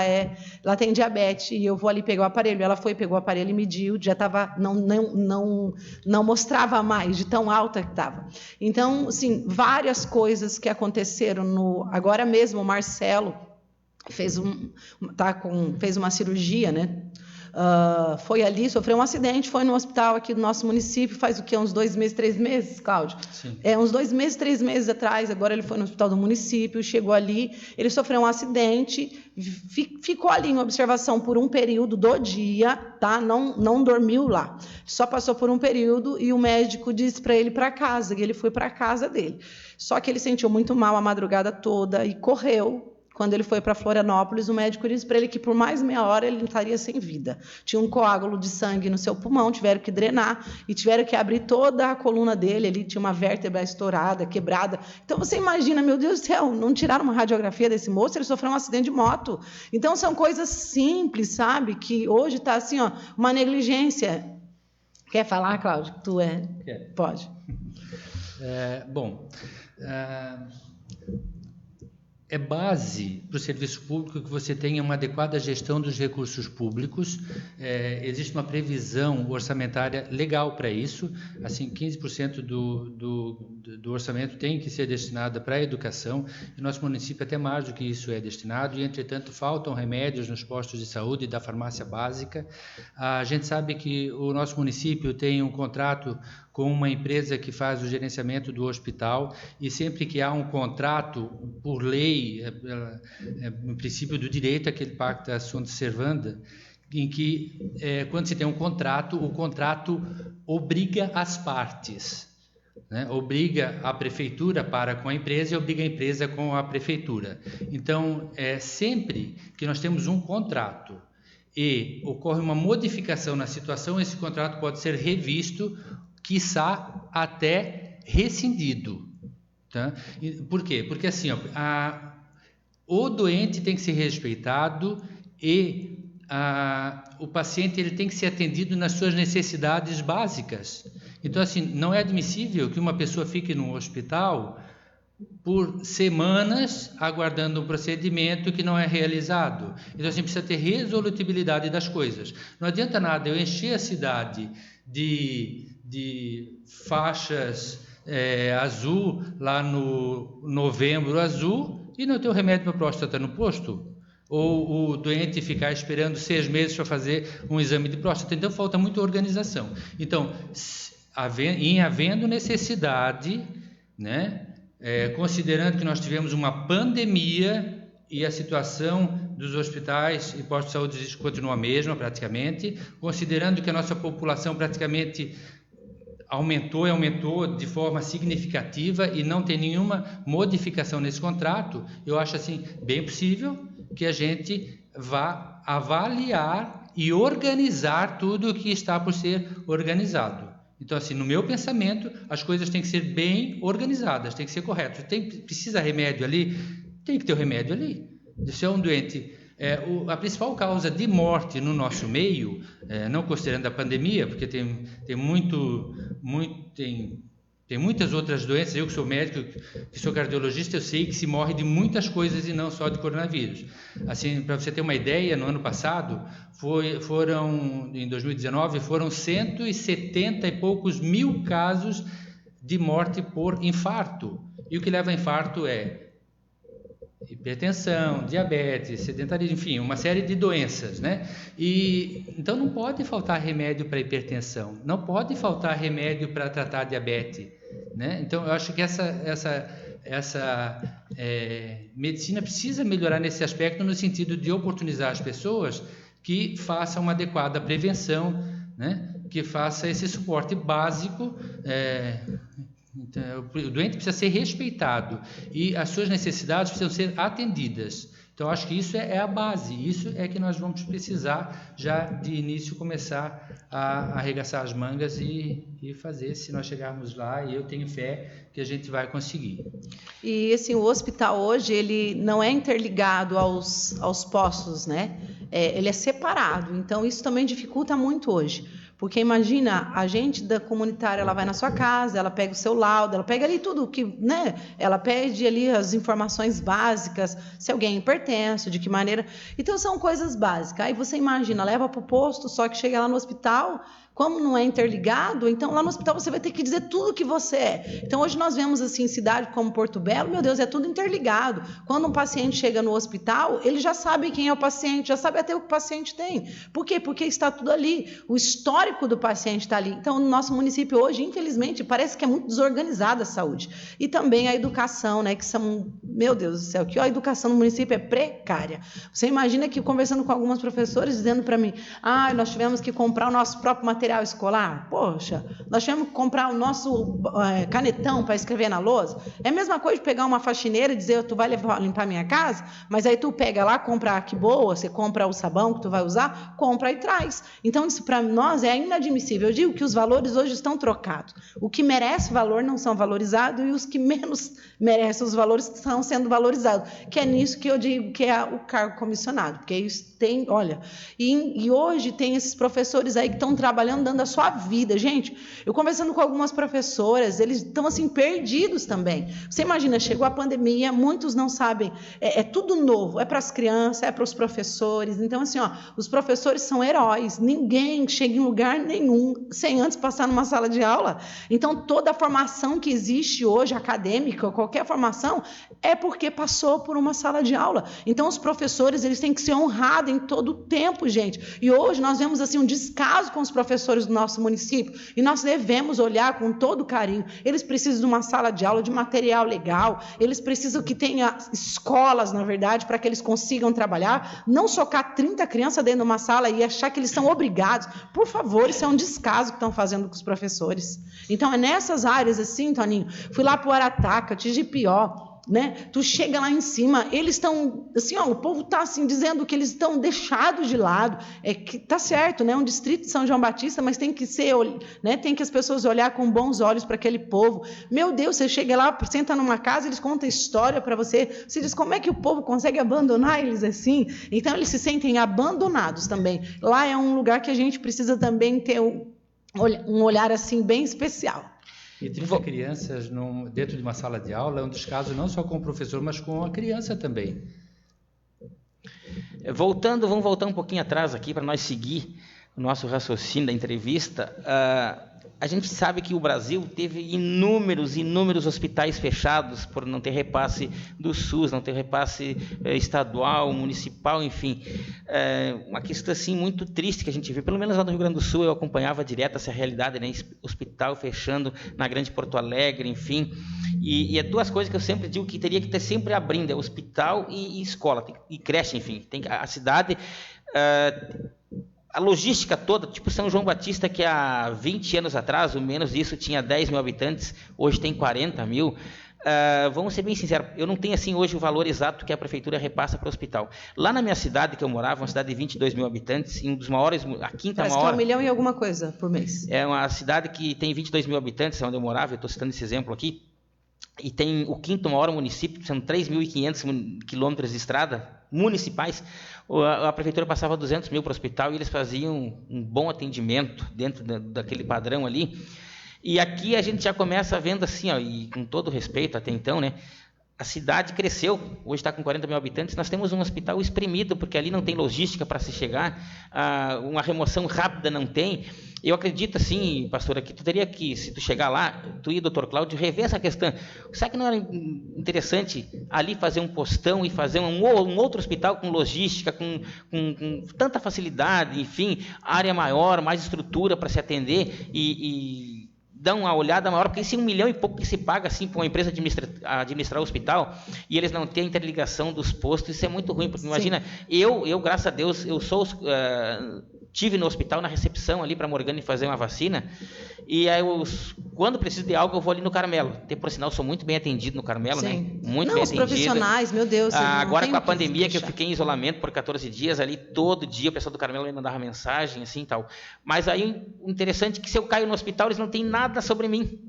tem diabetes, e eu vou ali pegar o aparelho. Ela foi, pegou o aparelho e mediu, já estava, não mostrava mais, de tão alta que estava. Então, assim, várias coisas que aconteceram agora mesmo, o Marcelo fez uma cirurgia, né? Foi ali, sofreu um acidente, foi no hospital aqui do nosso município, faz o quê? Uns 2 meses, 3 meses, Cláudio? Sim. Uns 2 meses, 3 meses atrás, agora ele foi no hospital do município, chegou ali, ele sofreu um acidente, ficou ali em observação por um período do dia, tá? Não dormiu lá, só passou por um período e o médico disse para ele ir para casa, e ele foi para a casa dele. Só que ele sentiu muito mal a madrugada toda e correu. Quando ele foi para Florianópolis, o médico disse para ele que por mais meia hora ele estaria sem vida. Tinha um coágulo de sangue no seu pulmão, tiveram que drenar e tiveram que abrir toda a coluna dele. Ele tinha uma vértebra estourada, quebrada. Então, você imagina, meu Deus do céu, não tiraram uma radiografia desse moço, ele sofreu um acidente de moto. Então, são coisas simples, sabe, que hoje está assim, uma negligência. Quer falar, Cláudio? Tu é? Quer. Pode. É base para o serviço público que você tenha uma adequada gestão dos recursos públicos. Existe uma previsão orçamentária legal para isso. Assim, 15% do orçamento tem que ser destinado para a educação. E nosso município até mais do que isso é destinado. E, entretanto, faltam remédios nos postos de saúde e da farmácia básica. A gente sabe que o nosso município tem um contrato com uma empresa que faz o gerenciamento do hospital, e sempre que há um contrato, por lei, no princípio do direito, aquele pacta sunt servanda, em que, quando se tem um contrato, o contrato obriga as partes, né? Obriga a prefeitura para com a empresa e obriga a empresa com a prefeitura. Então, sempre que nós temos um contrato e ocorre uma modificação na situação, esse contrato pode ser revisto, quiçá até rescindido. Tá? Por quê? Porque assim, o doente tem que ser respeitado e o paciente ele tem que ser atendido nas suas necessidades básicas. Então, assim, não é admissível que uma pessoa fique num hospital por semanas aguardando um procedimento que não é realizado. Então, assim, precisa ter resolutibilidade das coisas. Não adianta nada eu encher a cidade de faixas azul, lá no Novembro Azul, e não ter o remédio para próstata no posto, ou o doente ficar esperando 6 meses para fazer um exame de próstata. Então, falta muita organização. Então, havendo necessidade, né, considerando que nós tivemos uma pandemia e a situação dos hospitais e postos de saúde continua a mesma praticamente, considerando que a nossa população praticamente aumentou de forma significativa e não tem nenhuma modificação nesse contrato, eu acho assim bem possível que a gente vá avaliar e organizar tudo o que está por ser organizado. Então, assim, no meu pensamento, as coisas têm que ser bem organizadas, tem que ser correto. Precisa remédio ali? Tem que ter o remédio ali. Se é um doente... a principal causa de morte no nosso meio, não considerando a pandemia, porque tem muitas outras doenças, eu que sou médico, que sou cardiologista, eu sei que se morre de muitas coisas e não só de coronavírus. Assim, para você ter uma ideia, no ano passado, em 2019, foram 170 e poucos mil casos de morte por infarto. E o que leva a infarto é hipertensão, diabetes, sedentarismo, enfim, uma série de doenças, né? Então não pode faltar remédio para hipertensão, não pode faltar remédio para tratar diabetes, né? Então eu acho que essa medicina precisa melhorar nesse aspecto, no sentido de oportunizar as pessoas que façam uma adequada prevenção, né? Que faça esse suporte básico. Então, o doente precisa ser respeitado e as suas necessidades precisam ser atendidas. Então, acho que isso é a base, isso é que nós vamos precisar já de início começar a arregaçar as mangas e fazer, se nós chegarmos lá, e eu tenho fé que a gente vai conseguir. E assim, o hospital hoje, ele não é interligado aos postos, né? Ele é separado, então isso também dificulta muito hoje. Porque imagina, a gente da comunitária, ela vai na sua casa, ela pega o seu laudo, ela pega ali tudo que, né? Ela pede ali as informações básicas, se alguém é hipertenso, de que maneira. Então são coisas básicas. Aí você imagina, leva para o posto, só que chega lá no hospital, como não é interligado, então lá no hospital você vai ter que dizer tudo o que você é. Então hoje nós vemos assim, cidade como Porto Belo, meu Deus, é tudo interligado. Quando um paciente chega no hospital, ele já sabe quem é o paciente, já sabe até o que o paciente tem. Por quê? Porque está tudo ali. O histórico do paciente está ali. Então no nosso município hoje, infelizmente, parece que é muito desorganizada a saúde. E também a educação, né? Que são, meu Deus do céu, que a educação no município é precária. Você imagina que conversando com algumas professoras, dizendo para mim, nós tivemos que comprar o nosso próprio material escolar, poxa, nós tivemos que comprar o nosso canetão para escrever na lousa. É a mesma coisa de pegar uma faxineira e dizer, tu vai limpar minha casa, mas aí tu pega lá, compra que boa, você compra o sabão que tu vai usar, compra e traz. Então isso para nós é inadmissível. Eu digo que os valores hoje estão trocados. O que merece valor não são valorizados e os que menos merecem os valores estão sendo valorizados. Que é nisso que eu digo que é o cargo comissionado, porque isso tem, olha, e hoje tem esses professores aí que estão trabalhando, dando a sua vida. Gente, eu conversando com algumas professoras, eles estão assim perdidos também. Você imagina, chegou a pandemia, muitos não sabem, é tudo novo, é para as crianças, é para os professores. Então assim, os professores são heróis, ninguém chega em lugar nenhum sem antes passar numa sala de aula. Então toda a formação que existe hoje, acadêmica, qualquer formação, é porque passou por uma sala de aula. Então os professores, eles têm que ser honrados em todo o tempo, gente. E hoje nós vemos assim um descaso com os professores do nosso município e nós devemos olhar com todo carinho. Eles precisam de uma sala de aula, de material legal, eles precisam que tenha escolas, na verdade, para que eles consigam trabalhar, não socar 30 crianças dentro de uma sala e achar que eles são obrigados. Por favor, isso é um descaso que estão fazendo com os professores. Então é nessas áreas assim, Toninho, fui lá para o Arataca, Tigipió, né? Tu chega lá em cima, eles estão assim, o povo está assim dizendo que eles estão deixados de lado, que tá certo, né? Um distrito de São João Batista, mas tem que ser, né? Tem que as pessoas olhar com bons olhos para aquele povo. Meu Deus, você chega lá, senta numa casa, eles contam história para você, você diz como é que o povo consegue abandonar eles assim? Então eles se sentem abandonados também. Lá é um lugar que a gente precisa também ter um olhar assim bem especial. E 30 crianças dentro de uma sala de aula é um descaso não só com o professor, mas com a criança também. Vamos voltar um pouquinho atrás aqui para nós seguir o nosso raciocínio da entrevista. a gente sabe que o Brasil teve inúmeros hospitais fechados por não ter repasse do SUS, não ter repasse estadual, municipal, enfim. Uma questão assim muito triste que a gente viu, pelo menos lá no Rio Grande do Sul eu acompanhava direto essa realidade, né? Hospital fechando na Grande Porto Alegre, enfim. E é duas coisas que eu sempre digo que teria que ter sempre abrindo, é hospital e escola, e creche, enfim. A cidade... a logística toda, tipo São João Batista, que há 20 anos atrás, ou menos disso, tinha 10 mil habitantes, hoje tem 40 mil. Vamos ser bem sinceros, eu não tenho assim hoje o valor exato que a prefeitura repassa para o hospital. Lá na minha cidade, que eu morava, uma cidade de 22 mil habitantes, em um dos maiores, a quinta Parece maior... que é 1 milhão e alguma coisa por mês. É uma cidade que tem 22 mil habitantes, é onde eu morava, eu estou citando esse exemplo aqui, e tem o quinto maior município, são 3.500 quilômetros de estrada municipais. A prefeitura passava 200 mil para o hospital e eles faziam um bom atendimento dentro daquele padrão ali. E aqui a gente já começa vendo assim, ó, e com todo respeito até então, né? A cidade cresceu, hoje está com 40 mil habitantes, nós temos um hospital espremido, porque ali não tem logística para se chegar, uma remoção rápida não tem. Eu acredito assim, pastora, que tu teria que, se tu chegar lá, tu e o doutor Cláudio, rever essa questão. Será que não era interessante ali fazer um postão e fazer um outro hospital com logística, com tanta facilidade, enfim, área maior, mais estrutura para se atender e dá uma olhada maior, porque esse 1 milhão e pouco que se paga assim para uma empresa administrar o hospital e eles não têm a interligação dos postos, isso é muito ruim, porque imagina, eu graças a Deus, eu tive no hospital, na recepção ali para a Morgane fazer uma vacina, e aí quando preciso de algo eu vou ali no Carmelo, até por sinal sou muito bem atendido no Carmelo, Sim. né? Muito não, bem os atendido. Profissionais, meu Deus. Agora com a pandemia que eu fiquei em isolamento por 14 dias ali, todo dia o pessoal do Carmelo me mandava mensagem assim e tal, mas aí o interessante é que se eu caio no hospital eles não têm nada sobre mim.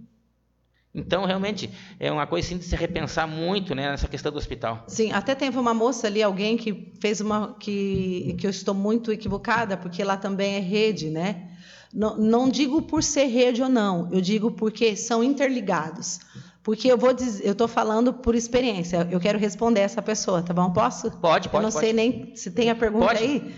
Então, realmente, é uma coisa assim de se repensar muito, né, nessa questão do hospital. Sim, até teve uma moça ali, alguém que fez que eu estou muito equivocada, porque lá também é rede, né? Não digo por ser rede ou não, eu digo porque são interligados. Porque eu estou falando por experiência, eu quero responder essa pessoa, tá bom? Posso? Pode. Eu não sei nem se tem a pergunta pode. Aí.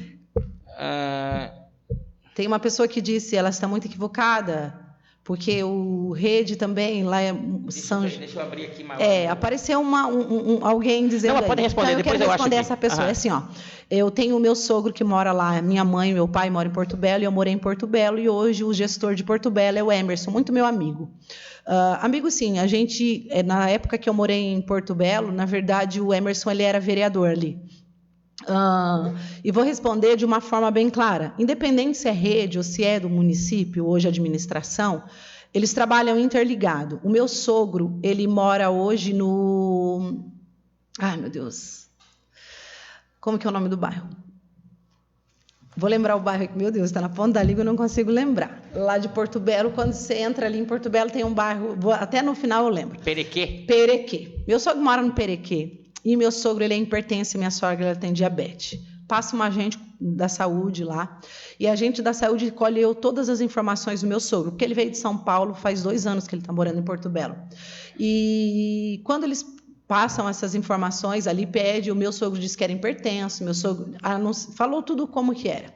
Tem uma pessoa que disse, ela está muito equivocada, porque o rede também lá é Deixa eu abrir aqui mais. Apareceu alguém dizendo. Não, pode responder, então, depois eu quero eu responder acho essa pessoa. É assim, ó. Eu tenho o meu sogro que mora lá, minha mãe e meu pai moram em Porto Belo, e eu morei em Porto Belo, e hoje o gestor de Porto Belo é o Emerson, muito meu amigo. Amigo, sim, a gente, na época que eu morei em Porto Belo, na verdade, o Emerson ele era vereador ali. E vou responder de uma forma bem clara. Independente se é rede ou se é do município, hoje administração, eles trabalham interligado. O meu sogro, ele mora hoje no... Ai, meu Deus. Como que é o nome do bairro? Vou lembrar o bairro aqui. Meu Deus, está na ponta da língua, eu não consigo lembrar. Lá de Porto Belo, quando você entra ali em Porto Belo, tem um bairro... Até no final eu lembro. Perequê. Meu sogro mora no Perequê. E meu sogro, ele é hipertenso e minha sogra ela tem diabetes. Passa uma agente da saúde lá, e a agente da saúde colheu todas as informações do meu sogro, porque ele veio de São Paulo, faz 2 anos que ele está morando em Porto Belo. E quando eles passam essas informações ali, pede, o meu sogro disse que era hipertenso, meu sogro falou tudo como que era.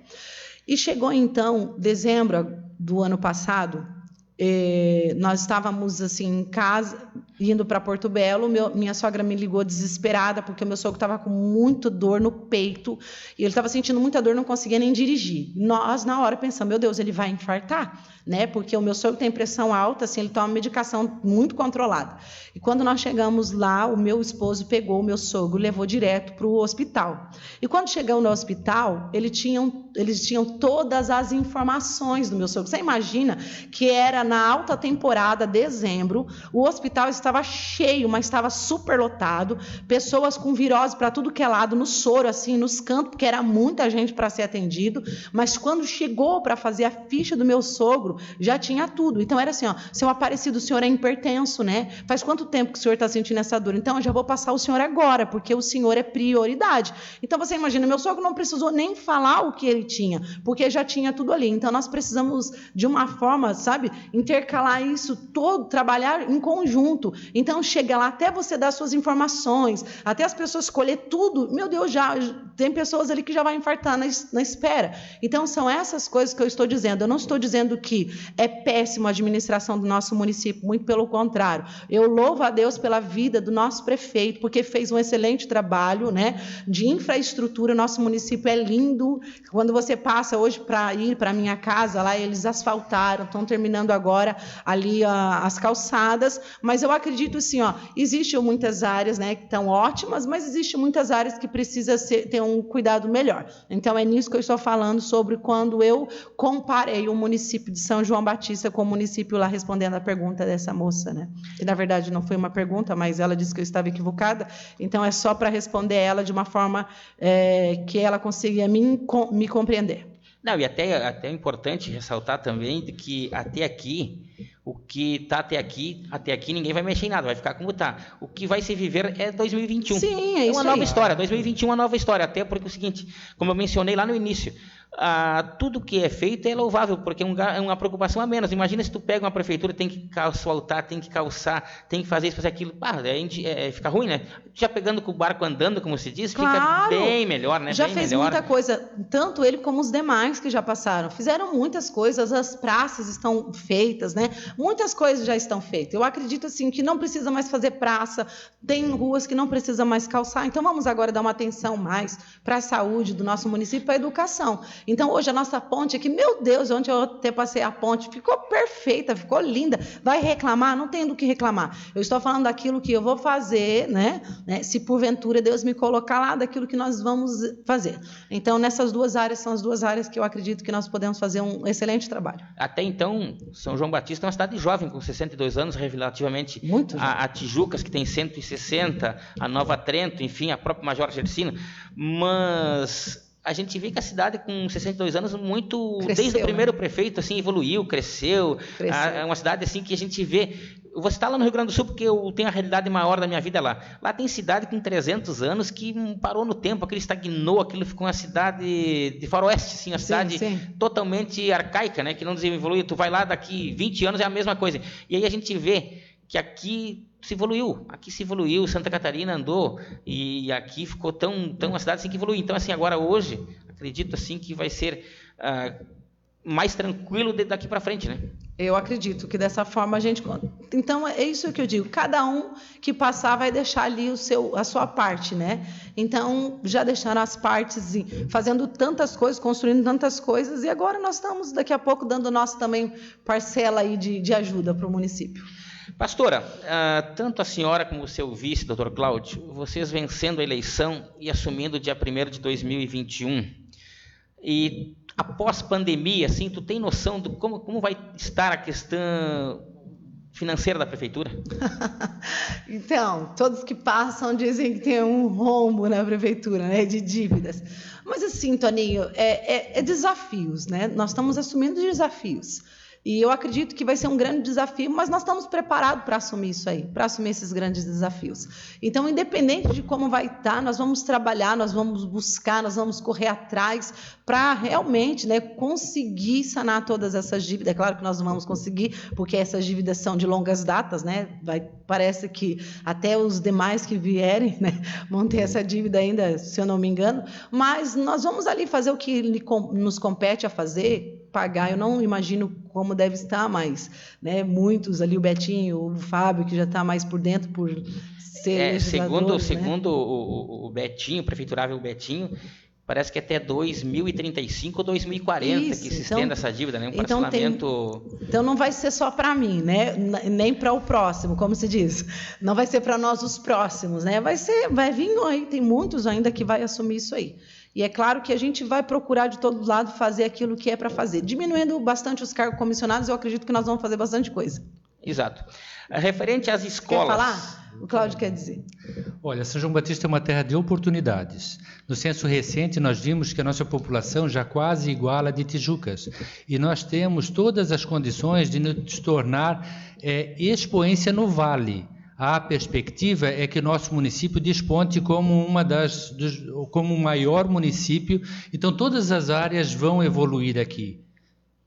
E chegou então, dezembro do ano passado, nós estávamos assim em casa, indo para Porto Belo, minha sogra me ligou desesperada, porque o meu sogro estava com muita dor no peito, e ele estava sentindo muita dor, não conseguia nem dirigir. Nós, na hora, pensamos, meu Deus, ele vai infartar, né? Porque o meu sogro tem pressão alta, assim, ele toma uma medicação muito controlada. E quando nós chegamos lá, o meu esposo pegou o meu sogro e levou direto para o hospital. E quando chegamos no hospital, eles tinham todas as informações do meu sogro. Você imagina que era na alta temporada, dezembro, o hospital estava cheio, mas estava super lotado, pessoas com virose para tudo que é lado, no soro, assim, nos cantos, porque era muita gente para ser atendido, mas quando chegou para fazer a ficha do meu sogro, já tinha tudo. Então era assim, ó, seu Aparecido, o senhor é hipertenso, né? Faz quanto tempo que o senhor está sentindo essa dor? Então eu já vou passar o senhor agora, porque o senhor é prioridade. Então você imagina, meu sogro não precisou nem falar o que ele tinha, porque já tinha tudo ali. Então nós precisamos de uma forma, sabe, intercalar isso todo, trabalhar em conjunto. Então chega lá, até você dar suas informações, até as pessoas escolher tudo, meu Deus, já tem pessoas ali que já vai infartar na espera. Então são essas coisas que eu estou dizendo. Eu não estou dizendo que que é péssima a administração do nosso município, muito pelo contrário. Eu louvo a Deus pela vida do nosso prefeito, porque fez um excelente trabalho, né, de infraestrutura. Nosso município é lindo. Quando você passa hoje para ir para a minha casa, lá eles asfaltaram, estão terminando agora ali as calçadas, mas eu acredito assim, existem muitas áreas, né, que estão ótimas, mas existem muitas áreas que precisam ter um cuidado melhor. Então, é nisso que eu estou falando sobre quando eu comparei o município de São João Batista com o município lá, respondendo a pergunta dessa moça, né? E, na verdade, não foi uma pergunta, mas ela disse que eu estava equivocada, então é só para responder ela de uma forma que ela consiga me compreender. Não, e até é importante ressaltar também de que até aqui, o que está até aqui ninguém vai mexer em nada, vai ficar como está. O que vai se viver é 2021. Sim, é isso uma nova história, 2021 é uma nova história, até porque é o seguinte, como eu mencionei lá no início, tudo que é feito é louvável, porque é uma preocupação a menos. Imagina se tu pega uma prefeitura, tem que asfaltar, tem que calçar, tem que fazer isso, fazer aquilo, fica ruim, né? Já pegando com o barco andando, como se diz, claro, fica bem melhor, né? Já bem fez melhor. muita coisa, tanto ele como os demais que já passaram, fizeram muitas coisas, as praças estão feitas, né? Muitas coisas já estão feitas. Eu acredito assim que não precisa mais fazer praça, tem ruas que não precisa mais calçar, então vamos agora dar uma atenção mais para a saúde do nosso município, para a educação. Então, hoje a nossa ponte aqui, meu Deus, ontem eu até passei a ponte, ficou perfeita, ficou linda. Vai reclamar? Não tem do que reclamar. Eu estou falando daquilo que eu vou fazer, né? Se porventura Deus me colocar lá, daquilo que nós vamos fazer. Então, nessas duas áreas, são as duas áreas que eu acredito que nós podemos fazer um excelente trabalho. Até então, São João Batista é uma cidade jovem, com 62 anos, relativamente a Tijucas, que tem 160, a Nova Trento, enfim, a própria Major Gersino, mas a gente vê que a cidade com 62 anos cresceu, desde o primeiro prefeito, assim, evoluiu, cresceu. É uma cidade assim que a gente vê. Eu vou citar lá no Rio Grande do Sul porque eu tenho a realidade maior da minha vida lá. Lá tem cidade com 300 anos que parou no tempo, aquilo estagnou, aquilo ficou uma cidade de faroeste, assim, uma cidade totalmente arcaica, né, que não desenvolveu. Tu vai lá, daqui 20 anos é a mesma coisa. E aí a gente vê que aqui se evoluiu, Santa Catarina andou, e aqui ficou tão uma cidade assim que evoluiu. Então, assim, agora hoje, acredito assim que vai ser mais tranquilo daqui para frente, né? Eu acredito que dessa forma a gente... Então, é isso que eu digo, cada um que passar vai deixar ali a sua parte, né? Então, já deixaram as partes, fazendo tantas coisas, construindo tantas coisas, e agora nós estamos, daqui a pouco, dando nossa também parcela aí de ajuda para o município. Pastora, tanto a senhora como o seu vice, doutor Cláudio, vocês vencendo a eleição e assumindo o dia 1º de 2021, e após pandemia, assim, tu tem noção de como vai estar a questão financeira da prefeitura? Então, todos que passam dizem que tem um rombo na prefeitura, né, de dívidas. Mas assim, Toninho, é desafios, né? Nós estamos assumindo desafios. E eu acredito que vai ser um grande desafio, mas nós estamos preparados para assumir isso aí, para assumir esses grandes desafios. Então, independente de como vai estar, nós vamos trabalhar, nós vamos buscar, nós vamos correr atrás para realmente, né, conseguir sanar todas essas dívidas. É claro que nós não vamos conseguir, porque essas dívidas são de longas datas, né? Parece que até os demais que vierem, né, vão ter essa dívida ainda, se eu não me engano. Mas nós vamos ali fazer o que nos compete a fazer, pagar. Eu não imagino como deve estar, mas, né, muitos ali, o Betinho, o Fábio, que já está mais por dentro, por ser legislador, segundo o Betinho, o prefeiturável Betinho, parece que até 2035 ou 2040 que se estende essa dívida, né? Um parcelamento... Então não vai ser só para mim, né? Nem para o próximo, como se diz. Não vai ser para nós os próximos, né? Vai vir aí, tem muitos ainda que vai assumir isso aí. E é claro que a gente vai procurar de todo lado fazer aquilo que é para fazer. Diminuindo bastante os cargos comissionados, eu acredito que nós vamos fazer bastante coisa. Exato. Referente às escolas... Quer falar? O Cláudio quer dizer. Olha, São João Batista é uma terra de oportunidades. No censo recente, nós vimos que a nossa população já quase iguala a de Tijucas. E nós temos todas as condições de nos tornar expoência no Vale. A perspectiva é que o nosso município desponte como como o maior município. Então, todas as áreas vão evoluir aqui.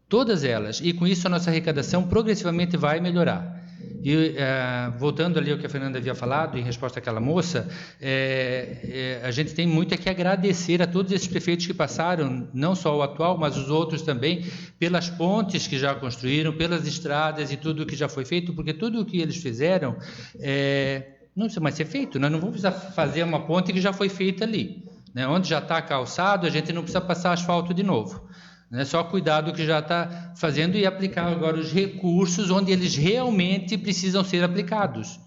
Todas elas. E, com isso, a nossa arrecadação progressivamente vai melhorar. E voltando ali ao que a Fernanda havia falado, em resposta àquela moça, a gente tem muito que agradecer a todos esses prefeitos que passaram, não só o atual, mas os outros também, pelas pontes que já construíram, pelas estradas e tudo o que já foi feito, porque tudo o que eles fizeram não precisa mais ser feito. Nós não vamos precisar fazer uma ponte que já foi feita ali, né? Onde já está calçado, a gente não precisa passar asfalto de novo. É só cuidar do que já está fazendo e aplicar agora os recursos onde eles realmente precisam ser aplicados,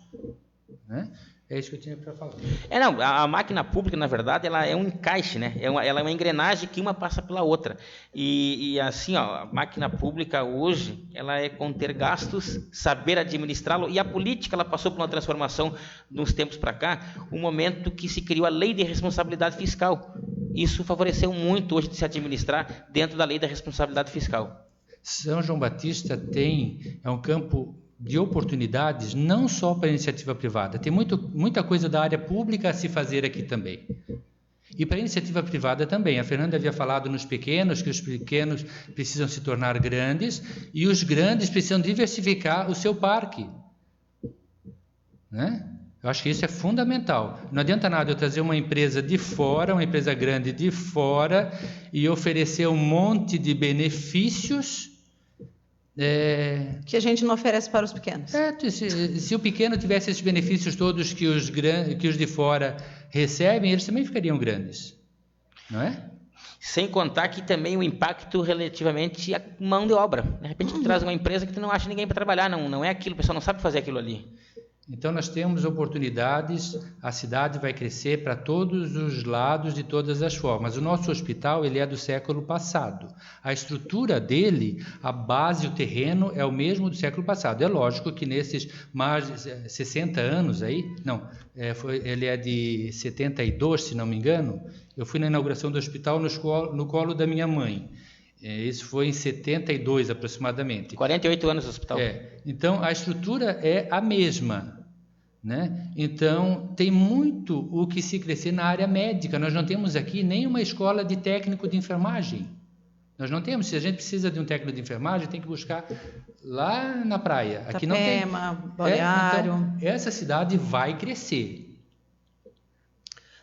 né? É isso que eu tinha para falar. Não, a máquina pública, na verdade, ela é um encaixe, né? Ela é uma engrenagem que uma passa pela outra. E assim, a máquina pública hoje, ela é conter gastos, saber administrá-lo. E a política, ela passou por uma transformação nos tempos para cá, um momento que se criou a lei de responsabilidade fiscal. Isso favoreceu muito hoje de se administrar dentro da lei da responsabilidade fiscal. São João Batista é um campo de oportunidades não só para a iniciativa privada. Tem muita coisa da área pública a se fazer aqui também. E para a iniciativa privada também. A Fernanda havia falado nos pequenos, que os pequenos precisam se tornar grandes e os grandes precisam diversificar o seu parque, né? Eu acho que isso é fundamental. Não adianta nada eu trazer uma empresa de fora, uma empresa grande de fora, e oferecer um monte de benefícios que a gente não oferece para os pequenos. Se o pequeno tivesse esses benefícios todos que os de fora recebem, eles também ficariam grandes, não é? Sem contar que também o impacto relativamente à mão de obra. De repente tu traz uma empresa que tu não acha ninguém para trabalhar, não é aquilo, o pessoal não sabe fazer aquilo ali. Então nós temos oportunidades, a cidade vai crescer para todos os lados, de todas as formas. O nosso hospital, ele é do século passado. A estrutura dele, a base, o terreno é o mesmo do século passado. É lógico que nesses mais de 60 anos aí, ele é de 72, se não me engano, eu fui na inauguração do hospital no colo da minha mãe. Isso foi em 72 aproximadamente. 48 anos no hospital. Então a estrutura é a mesma, né? Então tem muito o que se crescer na área médica. Nós não temos aqui nenhuma escola de técnico de enfermagem. Nós não temos. Se a gente precisa de um técnico de enfermagem, tem que buscar lá na praia. Aqui não tem. Balneário. Então, essa cidade vai crescer.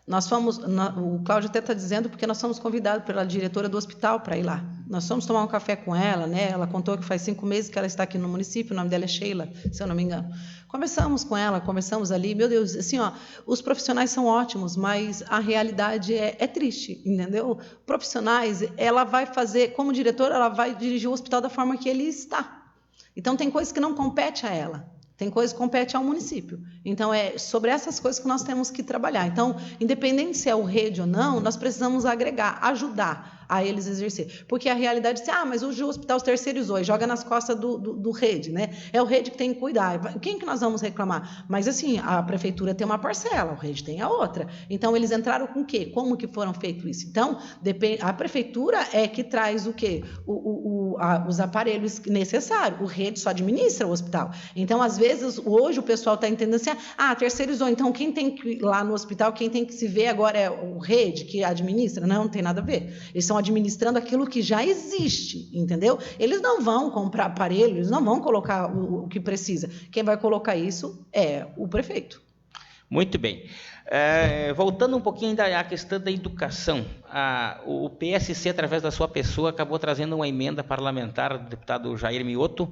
Nós fomos, o Cláudio até está dizendo, porque nós fomos convidados pela diretora do hospital para ir lá. Nós fomos tomar um café com ela, né? Ela contou que faz 5 meses que ela está aqui no município, o nome dela é Sheila, se eu não me engano. Conversamos com ela, conversamos ali, meu Deus, assim, os profissionais são ótimos, mas a realidade é triste, entendeu? Profissionais, ela vai fazer, como diretora, ela vai dirigir o hospital da forma que ele está. Então, tem coisas que não compete a ela. Tem coisas que competem ao município. Então, é sobre essas coisas que nós temos que trabalhar. Então, independente se é o rede ou não, nós precisamos agregar, ajudar a eles exercer. Porque a realidade é mas o hospital se terceirizou e joga nas costas do rede, né? É o rede que tem que cuidar. Quem que nós vamos reclamar? Mas, assim, a prefeitura tem uma parcela, o rede tem a outra. Então, eles entraram com o quê? Como que foram feitos isso? Então, a prefeitura é que traz o quê? Os aparelhos necessários. O rede só administra o hospital. Então, às vezes, hoje o pessoal está entendendo assim, terceirizou, então quem tem que ir lá no hospital, quem tem que se ver agora é o rede que administra? Não tem nada a ver. Eles estão administrando aquilo que já existe, entendeu? Eles não vão comprar aparelho, eles não vão colocar o que precisa. Quem vai colocar isso é o prefeito. Muito bem. Voltando um pouquinho ainda à questão da educação, o PSC, através da sua pessoa, acabou trazendo uma emenda parlamentar do deputado Jair Mioto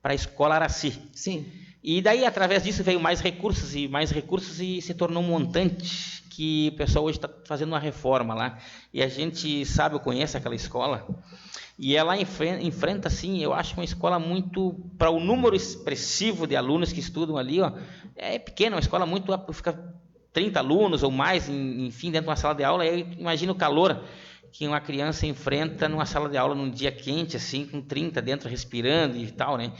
para a Escola Araci. Sim. E daí, através disso, veio mais recursos e se tornou um montante que o pessoal hoje está fazendo uma reforma lá. E a gente sabe, eu conheço aquela escola, e ela enfrenta, assim, eu acho uma escola muito, para o número expressivo de alunos que estudam ali, é pequena, uma escola muito, fica 30 alunos ou mais, enfim, dentro de uma sala de aula. Aí imagina o calor que uma criança enfrenta numa sala de aula num dia quente, assim, com 30 dentro, respirando e tal, né?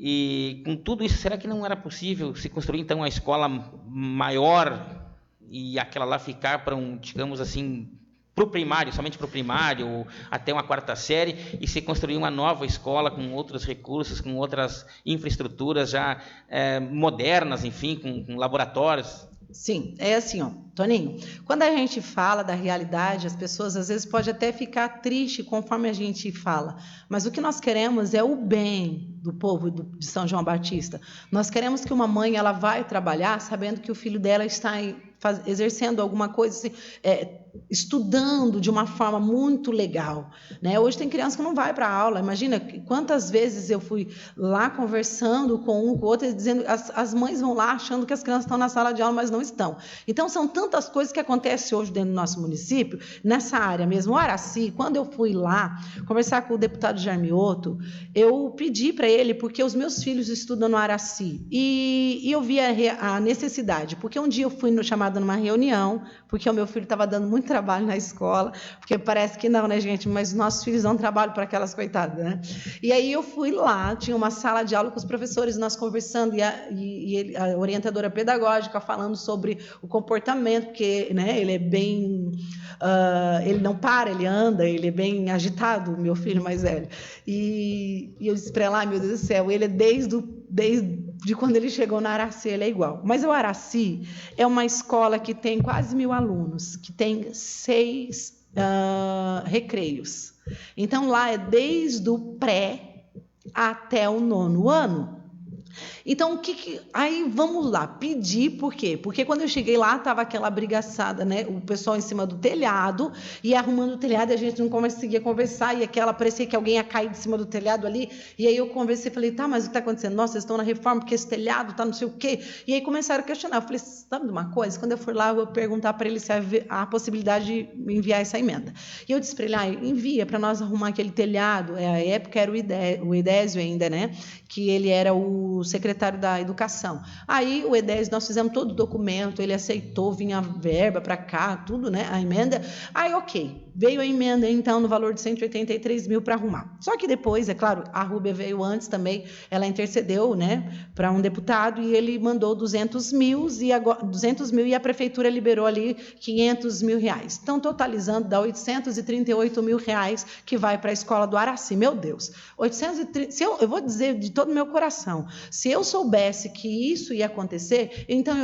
E com tudo isso, será que não era possível se construir, então, uma escola maior e aquela lá ficar para digamos assim, para o primário, somente para o primário, ou até uma 4ª série, e se construir uma nova escola com outros recursos, com outras infraestruturas já modernas, enfim, com laboratórios? Sim, é assim, Toninho, quando a gente fala da realidade, as pessoas às vezes podem até ficar tristes conforme a gente fala, mas o que nós queremos é o bem do povo de São João Batista. Nós queremos que uma mãe ela vai trabalhar sabendo que o filho dela está exercendo alguma coisa, assim, estudando de uma forma muito legal, né? Hoje tem criança que não vai para a aula. Imagina quantas vezes eu fui lá conversando com um, com o outro, dizendo as mães vão lá achando que as crianças estão na sala de aula, mas não estão. Então, são tantas coisas que acontecem hoje dentro do nosso município, nessa área mesmo. O Araci, quando eu fui lá conversar com o deputado Jarmioto, eu pedi para ele, porque os meus filhos estudam no Araci, e eu vi a necessidade, porque um dia eu fui chamada numa reunião, porque o meu filho estava dando muito trabalho na escola, porque parece que não, né, gente? Mas nossos filhos dão trabalho para aquelas coitadas, né? E aí eu fui lá, tinha uma sala de aula com os professores, nós conversando, e a orientadora pedagógica falando sobre o comportamento, porque, né, ele é bem... ele não para, ele anda, ele é bem agitado, meu filho mais velho. E eu disse para ela, meu Deus do céu, ele é desde quando ele chegou na Araci, ele é igual. Mas o Araci é uma escola que tem quase 1.000 alunos, que tem 6 recreios. Então, lá é desde o pré até o 9º ano. Então, aí vamos lá, pedir, por quê? Porque quando eu cheguei lá, estava aquela brigaçada, né? O pessoal em cima do telhado, e arrumando o telhado, e a gente não conseguia conversar, e parecia que alguém ia cair de cima do telhado ali, e aí eu conversei, falei, tá, mas o que está acontecendo? Nossa, vocês estão na reforma, porque esse telhado está não sei o quê, e aí começaram a questionar, eu falei, sabe de uma coisa? Quando eu for lá, eu vou perguntar para ele se há a possibilidade de enviar essa emenda. E eu disse para ele, envia para nós arrumar aquele telhado, a época era o Edésio ainda, né? Que ele era o secretário da Educação. Aí o Edésio, nós fizemos todo o documento, ele aceitou, vinha a verba para cá, tudo, né? A emenda. Aí, ok. Veio a emenda, então, no valor de 183 mil para arrumar. Só que depois, é claro, a Rúbia veio antes também, ela intercedeu, né, para um deputado, e ele mandou 200 mil, e a prefeitura liberou ali 500 mil reais. Então, totalizando, dá 838 mil reais que vai para a escola do Araci. Meu Deus, 830, eu vou dizer de todo o meu coração, se eu soubesse que isso ia acontecer, então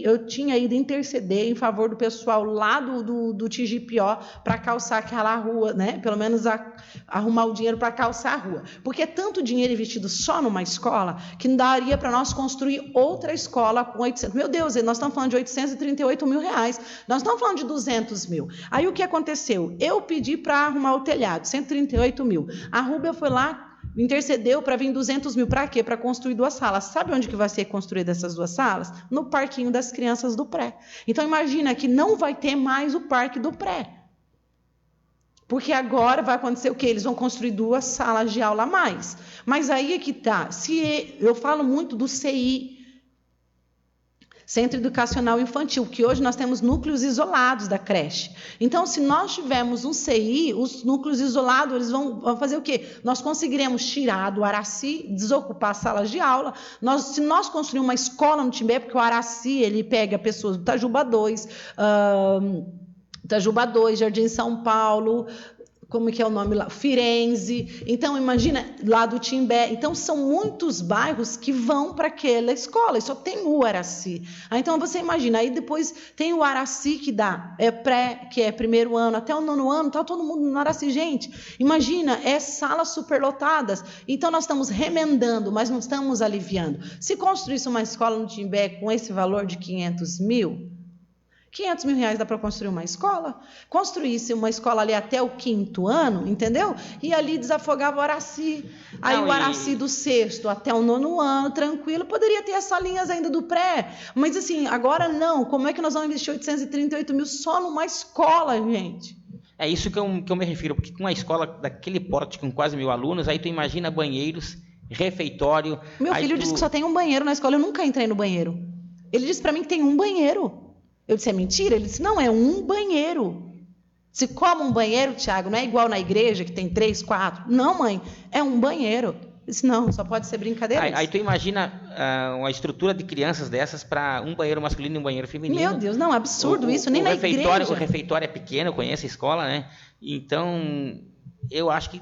eu tinha ido interceder em favor do pessoal lá do Tigipió para calçar aquela rua, né? Pelo menos arrumar o dinheiro para calçar a rua. Porque é tanto dinheiro investido só numa escola que não daria para nós construir outra escola com 800. Meu Deus, nós estamos falando de 838 mil reais. Nós estamos falando de 200 mil. Aí o que aconteceu? Eu pedi para arrumar o telhado, 138 mil. A Rúbia foi lá, intercedeu para vir 200 mil. Para quê? Para construir 2 salas. Sabe onde que vai ser construída essas 2 salas? No parquinho das crianças do pré. Então, imagina que não vai ter mais o parque do pré. Porque agora vai acontecer o quê? Eles vão construir 2 salas de aula a mais. Mas aí é que está. Eu falo muito do CI, Centro Educacional Infantil, que hoje nós temos núcleos isolados da creche. Então, se nós tivermos um CI, os núcleos isolados, eles vão fazer o quê? Nós conseguiremos tirar do Araci, desocupar as salas de aula. Se nós construirmos uma escola no Timbé, porque o Araci, ele pega pessoas do Tajuba 2, Jardim São Paulo, como que é o nome lá? Firenze. Então, imagina, lá do Timbé. Então, são muitos bairros que vão para aquela escola, e só tem o Araci. Então, você imagina, aí depois tem o Araci que dá, pré, que é 1º ano, até o 9º ano, está todo mundo no Araci. Gente, imagina, salas superlotadas. Então, nós estamos remendando, mas não estamos aliviando. Se construísse uma escola no Timbé com esse valor de 500 mil reais dá para construir uma escola? Construísse uma escola ali até o 5º ano, entendeu? E ali desafogava o Araci. Aí o Araci do 6º até o 9º ano, tranquilo, poderia ter as salinhas ainda do pré. Mas assim, agora não. Como é que nós vamos investir 838 mil só numa escola, gente? É isso que eu me refiro, porque com uma escola daquele porte, com quase 1.000 alunos, aí tu imagina banheiros, refeitório... Meu filho disse que só tem um banheiro na escola, eu nunca entrei no banheiro. Ele disse para mim que tem um banheiro. Eu disse, é mentira? Ele disse, não, é um banheiro. Se como um banheiro, Tiago, não é igual na igreja, que tem 3, 4. Não, mãe, é um banheiro. Eu disse, não, só pode ser brincadeira. Aí tu imagina uma estrutura de crianças dessas para um banheiro masculino e um banheiro feminino. Meu Deus, não, absurdo isso, nem na igreja. O refeitório é pequeno, eu conheço a escola, né? Então, eu acho que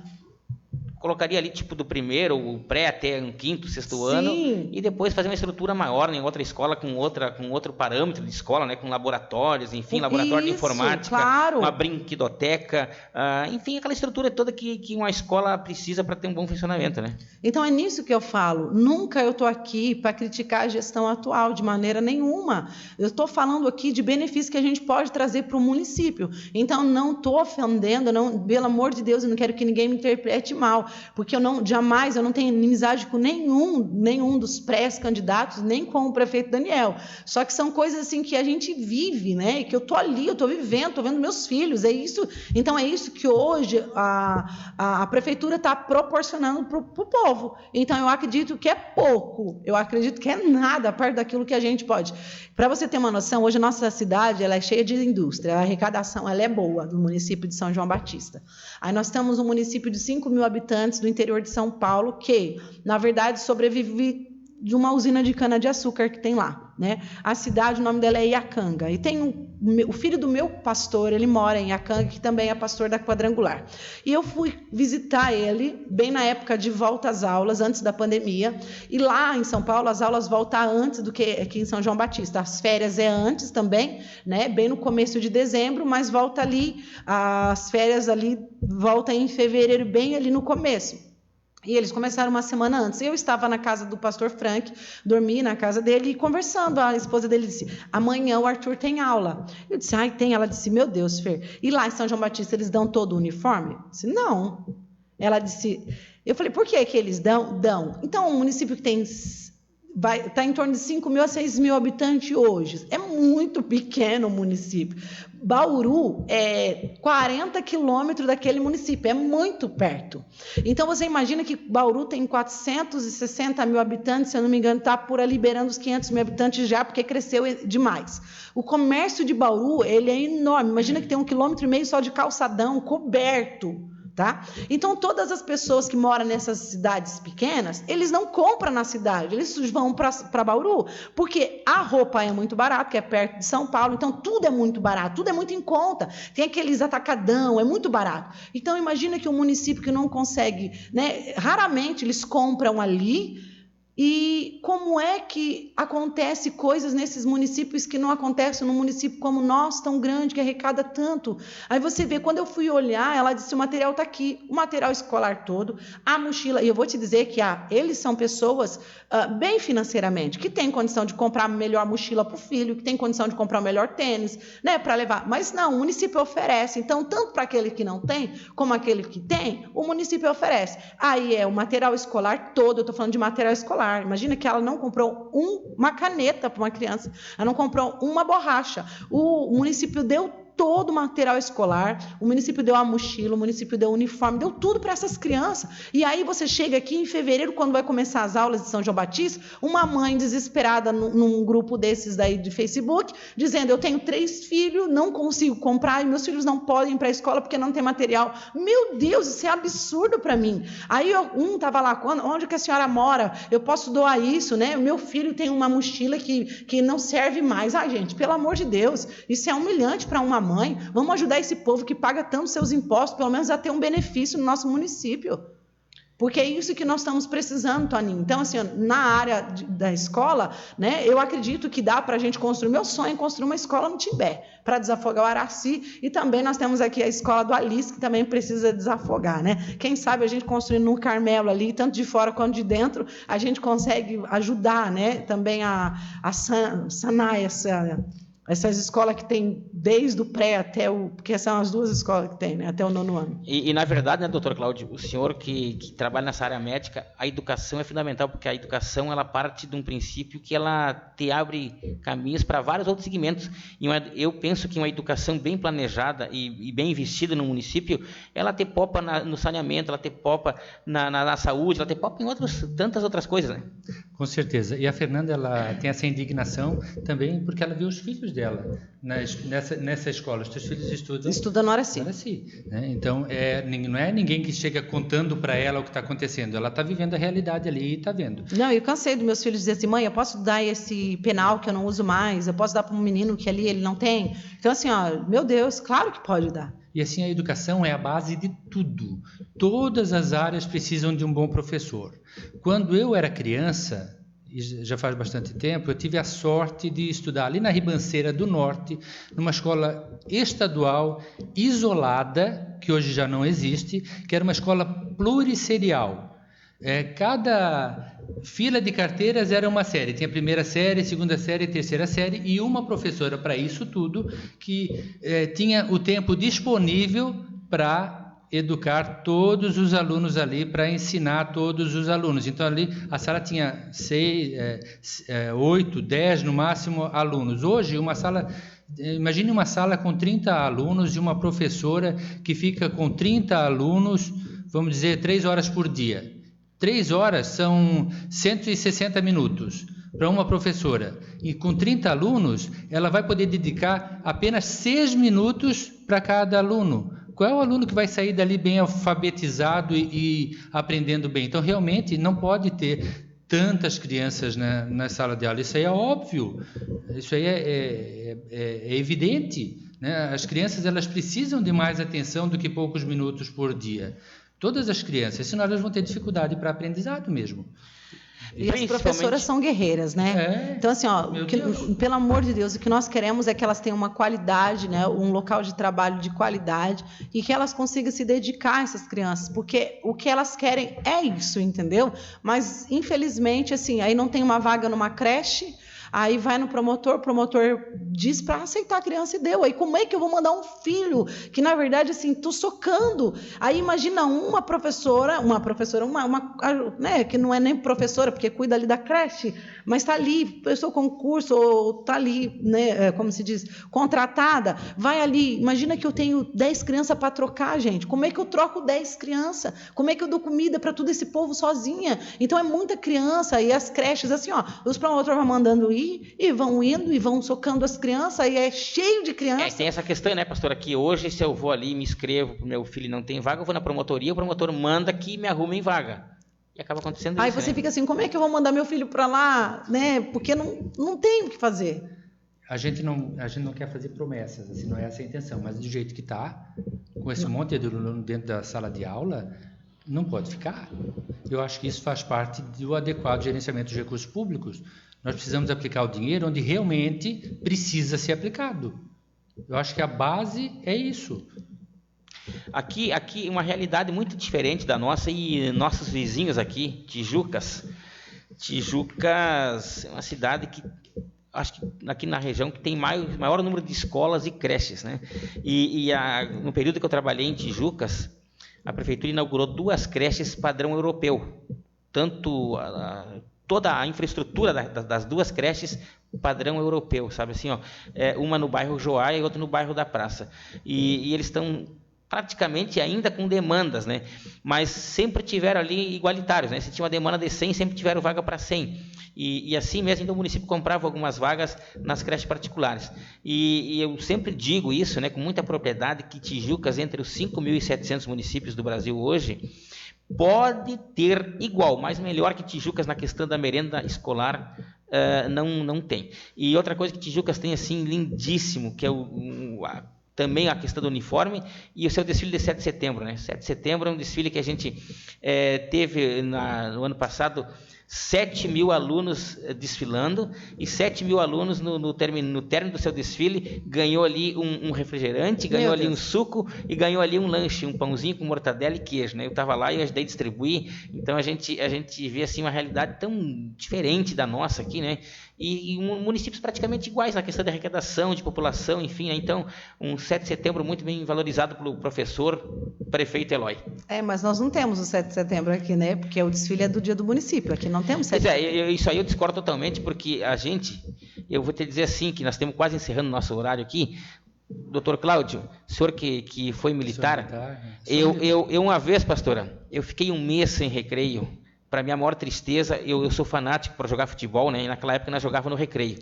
colocaria ali tipo do primeiro, o pré até um quinto, sexto ano, e depois fazer uma estrutura maior em outra escola com outro parâmetro de escola, né, com laboratórios, enfim, laboratório de informática, uma brinquedoteca, enfim, aquela estrutura toda que uma escola precisa para ter um bom funcionamento, né? Então é nisso que eu falo. Nunca eu estou aqui para criticar a gestão atual de maneira nenhuma. Eu estou falando aqui de benefícios que a gente pode trazer para o município. Então não estou ofendendo, não, pelo amor de Deus, eu não quero que ninguém me interprete mal, porque eu não tenho inimizade com nenhum dos pré-candidatos, nem com o prefeito Daniel. Só que são coisas assim que a gente vive, né? Que eu estou ali, eu estou vivendo, estou vendo meus filhos, é isso. Então é isso que hoje a prefeitura está proporcionando para o povo. Então eu acredito que é pouco, eu acredito que é nada perto daquilo que a gente pode. Para você ter uma noção, hoje a nossa cidade ela é cheia de indústria, a arrecadação ela é boa no município de São João Batista. Aí nós temos um município de 5.000 habitantes do interior de São Paulo que, na verdade, sobrevive de uma usina de cana-de-açúcar que tem lá, né? A cidade, o nome dela é Iacanga, e tem o filho do meu pastor, ele mora em Iacanga, que também é pastor da Quadrangular. E eu fui visitar ele bem na época de volta às aulas, antes da pandemia, e lá em São Paulo as aulas voltam antes do que aqui em São João Batista. As férias é antes também, né? Bem no começo de dezembro, mas volta ali, as férias ali volta em fevereiro, bem ali no começo. E eles começaram uma semana antes. Eu estava na casa do pastor Frank, dormi na casa dele e conversando. A esposa dele disse, amanhã o Arthur tem aula. Eu disse, tem? Ela disse, meu Deus, Fer. E lá em São João Batista eles dão todo o uniforme? Eu disse, não. Ela disse, eu falei, por que eles dão? Dão. Então, um município que tem... está em torno de 5.000 a 6.000 habitantes hoje. É muito pequeno o município. Bauru é 40 quilômetros daquele município, é muito perto. Então, você imagina que Bauru tem 460.000 habitantes, se eu não me engano, está por ali liberando os 500.000 habitantes já, porque cresceu demais. O comércio de Bauru ele é enorme. Imagina que tem 1,5 km só de calçadão coberto. Tá? Então, todas as pessoas que moram nessas cidades pequenas, eles não compram na cidade, eles vão para Bauru, porque a roupa é muito barata, que é perto de São Paulo, então tudo é muito barato, tudo é muito em conta, tem aqueles atacadão, é muito barato. Então, imagina que um município que não consegue, né, raramente eles compram ali. E como é que acontece coisas nesses municípios que não acontecem num município como o nosso, tão grande, que arrecada tanto? Aí você vê, quando eu fui olhar, ela disse, o material está aqui, o material escolar todo, a mochila, e eu vou te dizer que eles são pessoas bem financeiramente, que têm condição de comprar a melhor mochila para o filho, que têm condição de comprar o melhor tênis, né, para levar. Mas não, o município oferece. Então, tanto para aquele que não tem, como aquele que tem, o município oferece. Aí é o material escolar todo, eu estou falando de material escolar. Imagina que ela não comprou uma caneta para uma criança, ela não comprou uma borracha. O município deu todo o material escolar, o município deu a mochila, o município deu o uniforme, deu tudo para essas crianças. E aí você chega aqui em fevereiro, quando vai começar as aulas de São João Batista, uma mãe desesperada num grupo desses daí de Facebook, dizendo, eu tenho 3 filhos, não consigo comprar, e meus filhos não podem ir para a escola porque não tem material. Meu Deus, isso é absurdo para mim. Aí estava lá, onde que a senhora mora? Eu posso doar isso, né? O meu filho tem uma mochila que não serve mais. Gente, pelo amor de Deus, isso é humilhante para uma mãe. Vamos ajudar esse povo que paga tanto seus impostos, pelo menos a ter um benefício no nosso município. Porque é isso que nós estamos precisando, Toninho. Então, assim, na área da escola, né, eu acredito que dá para a gente construir. Meu sonho é construir uma escola no Timbé, para desafogar o Araci. E também nós temos aqui a escola do Alice, que também precisa desafogar, né? Quem sabe a gente construindo no Carmelo ali, tanto de fora quanto de dentro, a gente consegue ajudar, né, também a sanar essas escolas que tem desde o pré até porque são as 2 escolas que tem, né, até o 9º ano. E na verdade, né, doutor Cláudio, o senhor que trabalha nessa área médica, a educação é fundamental, porque a educação ela parte de um princípio que ela te abre caminhos para vários outros segmentos. E eu penso que uma educação bem planejada e bem investida no município, ela te poupa no saneamento, ela te poupa na saúde, ela te poupa em tantas outras coisas, né? Com certeza. E a Fernanda, ela tem essa indignação também porque ela vê os filhos dela nessa escola. Os teus filhos estudam no Araci. Né? Então, não é ninguém que chega contando para ela o que está acontecendo. Ela está vivendo a realidade ali e está vendo. Não, eu cansei dos meus filhos dizer assim, mãe, eu posso dar esse penal que eu não uso mais, eu posso dar para um menino que ali ele não tem. Então, assim, meu Deus, claro que pode dar. E assim, a educação é a base de tudo. Todas as áreas precisam de um bom professor. Quando eu era criança, e já faz bastante tempo, eu tive a sorte de estudar ali na Ribanceira do Norte, numa escola estadual isolada, que hoje já não existe, que era uma escola plurisserial. Cada fila de carteiras era uma série, tinha primeira série, segunda série, terceira série, e uma professora para isso tudo, que tinha o tempo disponível para educar todos os alunos ali, para ensinar todos os alunos. Então ali a sala tinha 8, 10 no máximo alunos. Hoje imagine uma sala com 30 alunos e uma professora que fica com 30 alunos, vamos dizer, 3 horas por dia. 3 horas são 160 minutos para uma professora. E com 30 alunos, ela vai poder dedicar apenas 6 minutos para cada aluno. Qual é o aluno que vai sair dali bem alfabetizado e aprendendo bem? Então, realmente, não pode ter tantas crianças na sala de aula. Isso aí é óbvio. Isso aí é evidente, né? As crianças, elas precisam de mais atenção do que poucos minutos por dia. Todas as crianças, senão elas vão ter dificuldade para aprendizado mesmo. E as professoras são guerreiras, né? Então, assim, pelo amor de Deus, o que nós queremos é que elas tenham uma qualidade, né? Um local de trabalho de qualidade e que elas consigam se dedicar a essas crianças, porque o que elas querem é isso, entendeu? Mas, infelizmente, assim, aí não tem uma vaga numa creche. Aí vai no promotor, o promotor diz para aceitar a criança e deu. Aí como é que eu vou mandar um filho que, na verdade, assim, estou socando? Aí imagina uma professora, né, que não é nem professora, porque cuida ali da creche, mas está ali, prestou concurso, ou está ali, né, como se diz, contratada, vai ali, imagina que eu tenho 10 crianças para trocar, gente. Como é que eu troco 10 crianças? Como é que eu dou comida para todo esse povo sozinha? Então é muita criança, e as creches, assim, os promotores vão mandando ir, e vão indo e vão socando as crianças, aí é cheio de crianças. Tem essa questão, né, pastora, que hoje se eu vou ali e me inscrevo, meu filho não tem vaga, eu vou na promotoria, o promotor manda que me arrumem vaga. E acaba acontecendo isso. Aí você fica assim, como é que eu vou mandar meu filho para lá, né? Porque não tem o que fazer. A gente não quer fazer promessas, assim, não é essa a intenção, mas do jeito que está, com esse monte de aluno dentro da sala de aula, não pode ficar. Eu acho que isso faz parte do adequado gerenciamento dos recursos públicos. Nós precisamos aplicar o dinheiro onde realmente precisa ser aplicado. Eu acho que a base é isso. Aqui uma realidade muito diferente da nossa, e nossos vizinhos aqui, Tijucas é uma cidade que acho que aqui na região que tem maior número de escolas e creches, né? No período que eu trabalhei em Tijucas, a prefeitura inaugurou 2 creches padrão europeu, tanto toda a infraestrutura das 2 creches padrão europeu, sabe assim, uma no bairro Joá e outra no bairro da Praça, e eles estão praticamente ainda com demandas, né? Mas sempre tiveram ali igualitários, né? Se tinha uma demanda de 100, sempre tiveram vaga para 100, e assim mesmo, então o município comprava algumas vagas nas creches particulares, e eu sempre digo isso, né, com muita propriedade, que Tijucas, entre os 5.700 municípios do Brasil hoje, pode ter igual, mas melhor que Tijucas na questão da merenda escolar, não tem. E outra coisa que Tijucas tem, assim, lindíssimo, que é também a questão do uniforme e o seu desfile de 7 de setembro, né? 7 de setembro é um desfile que a gente teve no ano passado 7.000 alunos desfilando, e 7.000 alunos no término do seu desfile ganhou ali um refrigerante, ganhou ali um suco e ganhou ali um lanche, um pãozinho com mortadela e queijo, né? Eu estava lá e eu ajudei a distribuir. Então a gente vê assim uma realidade tão diferente da nossa aqui, né? E municípios praticamente iguais na questão de arrecadação, de população, enfim, né? Então um 7 de setembro muito bem valorizado pelo professor prefeito Eloy. Mas nós não temos o 7 de setembro aqui, né? Porque o desfile é do dia do município, aqui não temos 7 de setembro. Isso aí eu discordo totalmente, porque eu vou te dizer assim, que nós estamos quase encerrando o nosso horário aqui. Doutor Cláudio, senhor que foi militar, eu uma vez, pastora, eu fiquei um mês sem recreio, para minha maior tristeza, eu sou fanático para jogar futebol, né? E naquela época nós jogávamos no recreio.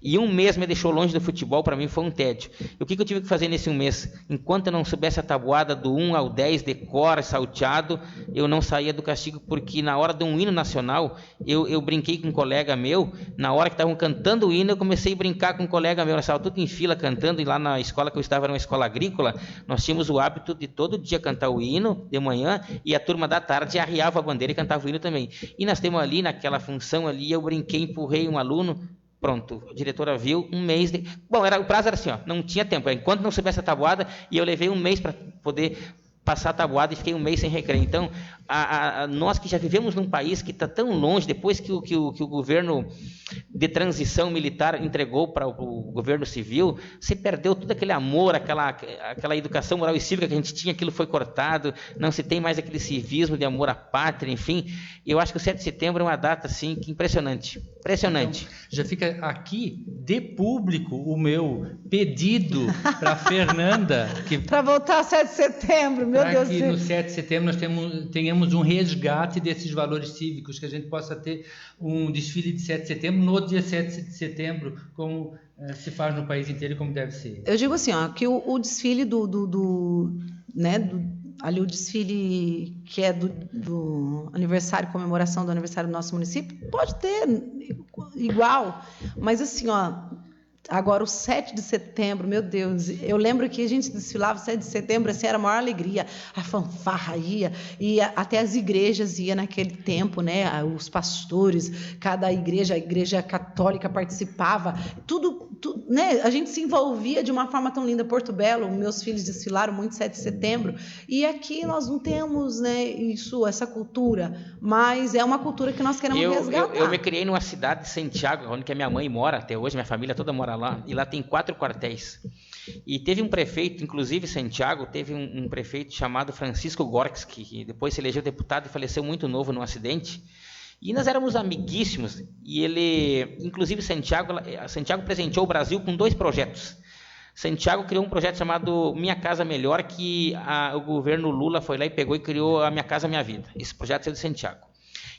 E um mês me deixou longe do futebol, para mim foi um tédio. E o que eu tive que fazer nesse um mês? Enquanto eu não soubesse a tabuada do 1 ao 10, de cor, salteado, eu não saía do castigo, porque na hora de um hino nacional, eu brinquei com um colega meu, na hora que estavam cantando o hino, eu comecei a brincar com um colega meu, nós estávamos tudo em fila cantando, e lá na escola que eu estava, era uma escola agrícola, nós tínhamos o hábito de todo dia cantar o hino de manhã, e a turma da tarde arriava a bandeira e cantava o hino também. E nós temos ali, naquela função ali, eu brinquei, empurrei um aluno, pronto, a diretora viu, um mês de... Bom, o prazo era assim, ó, não tinha tempo, enquanto não soubesse a tabuada, e eu levei um mês para poder passar a tabuada e fiquei um mês sem recreio. Então, nós que já vivemos num país que está tão longe, depois que o governo de transição militar entregou para o governo civil, se perdeu todo aquele amor, aquela educação moral e cívica que a gente tinha, aquilo foi cortado, não se tem mais aquele civismo de amor à pátria, enfim. Eu acho que o 7 de setembro é uma data assim, que impressionante. Impressionante. Então, já fica aqui de público o meu pedido para a Fernanda. Para voltar ao 7 de setembro, meu Deus do céu. Para que no 7 de setembro nós tenhamos um resgate desses valores cívicos, que a gente possa ter um desfile de 7 de setembro no dia 7 de setembro, como se faz no país inteiro e como deve ser. Eu digo assim, ó, que o desfile ali o desfile que é do aniversário, comemoração do aniversário do nosso município, pode ter igual, mas assim, ó, agora o 7 de setembro, meu Deus, eu lembro que a gente desfilava 7 de setembro, assim, era a maior alegria, a fanfarra ia, e até as igrejas ia naquele tempo, né, os pastores, cada igreja, a igreja católica participava, tudo, né, a gente se envolvia de uma forma tão linda. Porto Belo, meus filhos desfilaram muito 7 de setembro, e aqui nós não temos, né, essa cultura, mas é uma cultura que nós queremos resgatar. Eu me criei numa cidade de Santiago, onde que a minha mãe mora até hoje, minha família toda mora lá, e lá tem 4 quartéis. E teve um prefeito, inclusive Santiago, teve um prefeito chamado Francisco Gorks, que depois se elegeu deputado e faleceu muito novo num acidente. E nós éramos amiguíssimos, e ele, inclusive Santiago presenteou o Brasil com 2 projetos. Santiago criou um projeto chamado Minha Casa Melhor, que o governo Lula foi lá e pegou e criou a Minha Casa Minha Vida. Esse projeto saiu de Santiago.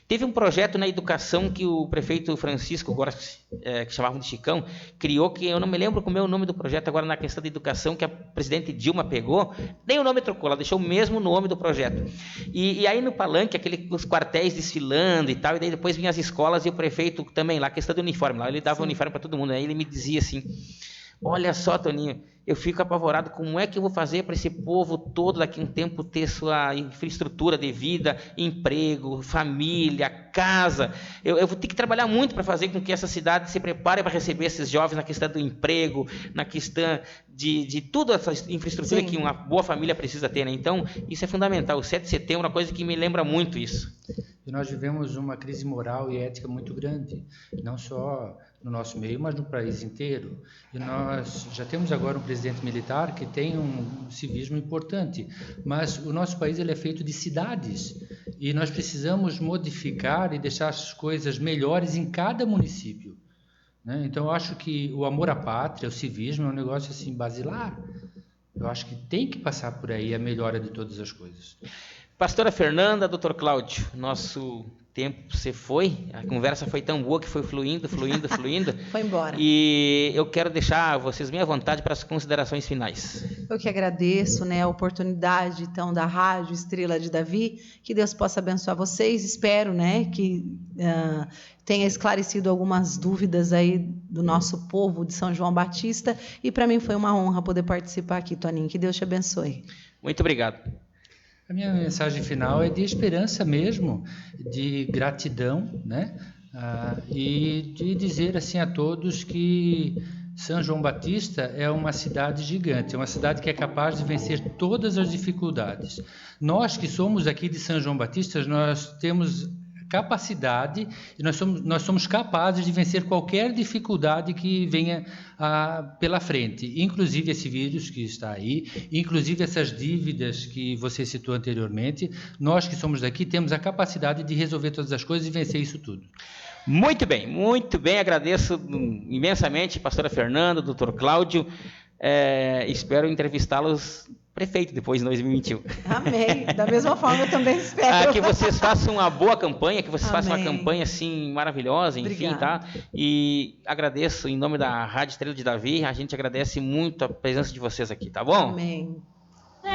Teve um projeto na educação que o prefeito Francisco, agora que chamavam de Chicão, criou, que eu não me lembro como é o nome do projeto agora na questão da educação, que a presidente Dilma pegou, nem o nome trocou, ela deixou o mesmo nome do projeto. E aí no palanque, os quartéis desfilando e tal, e daí depois vinham as escolas e o prefeito também lá, questão do uniforme, lá ele dava uniforme para todo mundo, aí ele me dizia assim, olha só, Toninho, eu fico apavorado, como é que eu vou fazer para esse povo todo daqui a um tempo ter sua infraestrutura de vida, emprego, família, casa. Eu vou ter que trabalhar muito para fazer com que essa cidade se prepare para receber esses jovens na questão do emprego, na questão de toda essa infraestrutura Sim. que uma boa família precisa ter, né? Então, isso é fundamental. O 7 de setembro é uma coisa que me lembra muito isso. E nós vivemos uma crise moral e ética muito grande, não só no nosso meio, mas no país inteiro. E nós já temos agora um presidente militar que tem um civismo importante, mas o nosso país ele é feito de cidades e nós precisamos modificar e deixar as coisas melhores em cada município, né? Então eu acho que o amor à pátria, o civismo é um negócio assim basilar. Eu acho que tem que passar por aí a melhora de todas as coisas. Pastora Fernanda, doutor Cláudio, nosso tempo se foi, a conversa foi tão boa que foi fluindo. Foi embora. E eu quero deixar vocês bem à vontade para as considerações finais. Eu que agradeço, né, a oportunidade, então, da Rádio Estrela de Davi, que Deus possa abençoar vocês, espero, né, que tenha esclarecido algumas dúvidas aí do nosso povo de São João Batista, e para mim foi uma honra poder participar aqui, Toninho, que Deus te abençoe. Muito obrigado. A minha mensagem final é de esperança mesmo, de gratidão, né? E de dizer assim a todos que São João Batista é uma cidade gigante, é uma cidade que é capaz de vencer todas as dificuldades. Nós que somos aqui de São João Batista, nós temos capacidade e nós somos capazes de vencer qualquer dificuldade que venha pela frente, inclusive esse vírus que está aí, inclusive essas dívidas que você citou anteriormente. Nós que somos daqui temos a capacidade de resolver todas as coisas e vencer isso tudo. Muito bem, agradeço imensamente, pastora Fernanda, doutor Cláudio, espero entrevistá-los prefeito depois em 2021. Amém. Da mesma forma, eu também espero. Que vocês façam uma boa campanha, que vocês façam uma Amém. campanha assim maravilhosa, enfim, Obrigada. tá? E agradeço em nome da Rádio Estrela de Davi, a gente agradece muito a presença de vocês aqui, tá bom? Amém.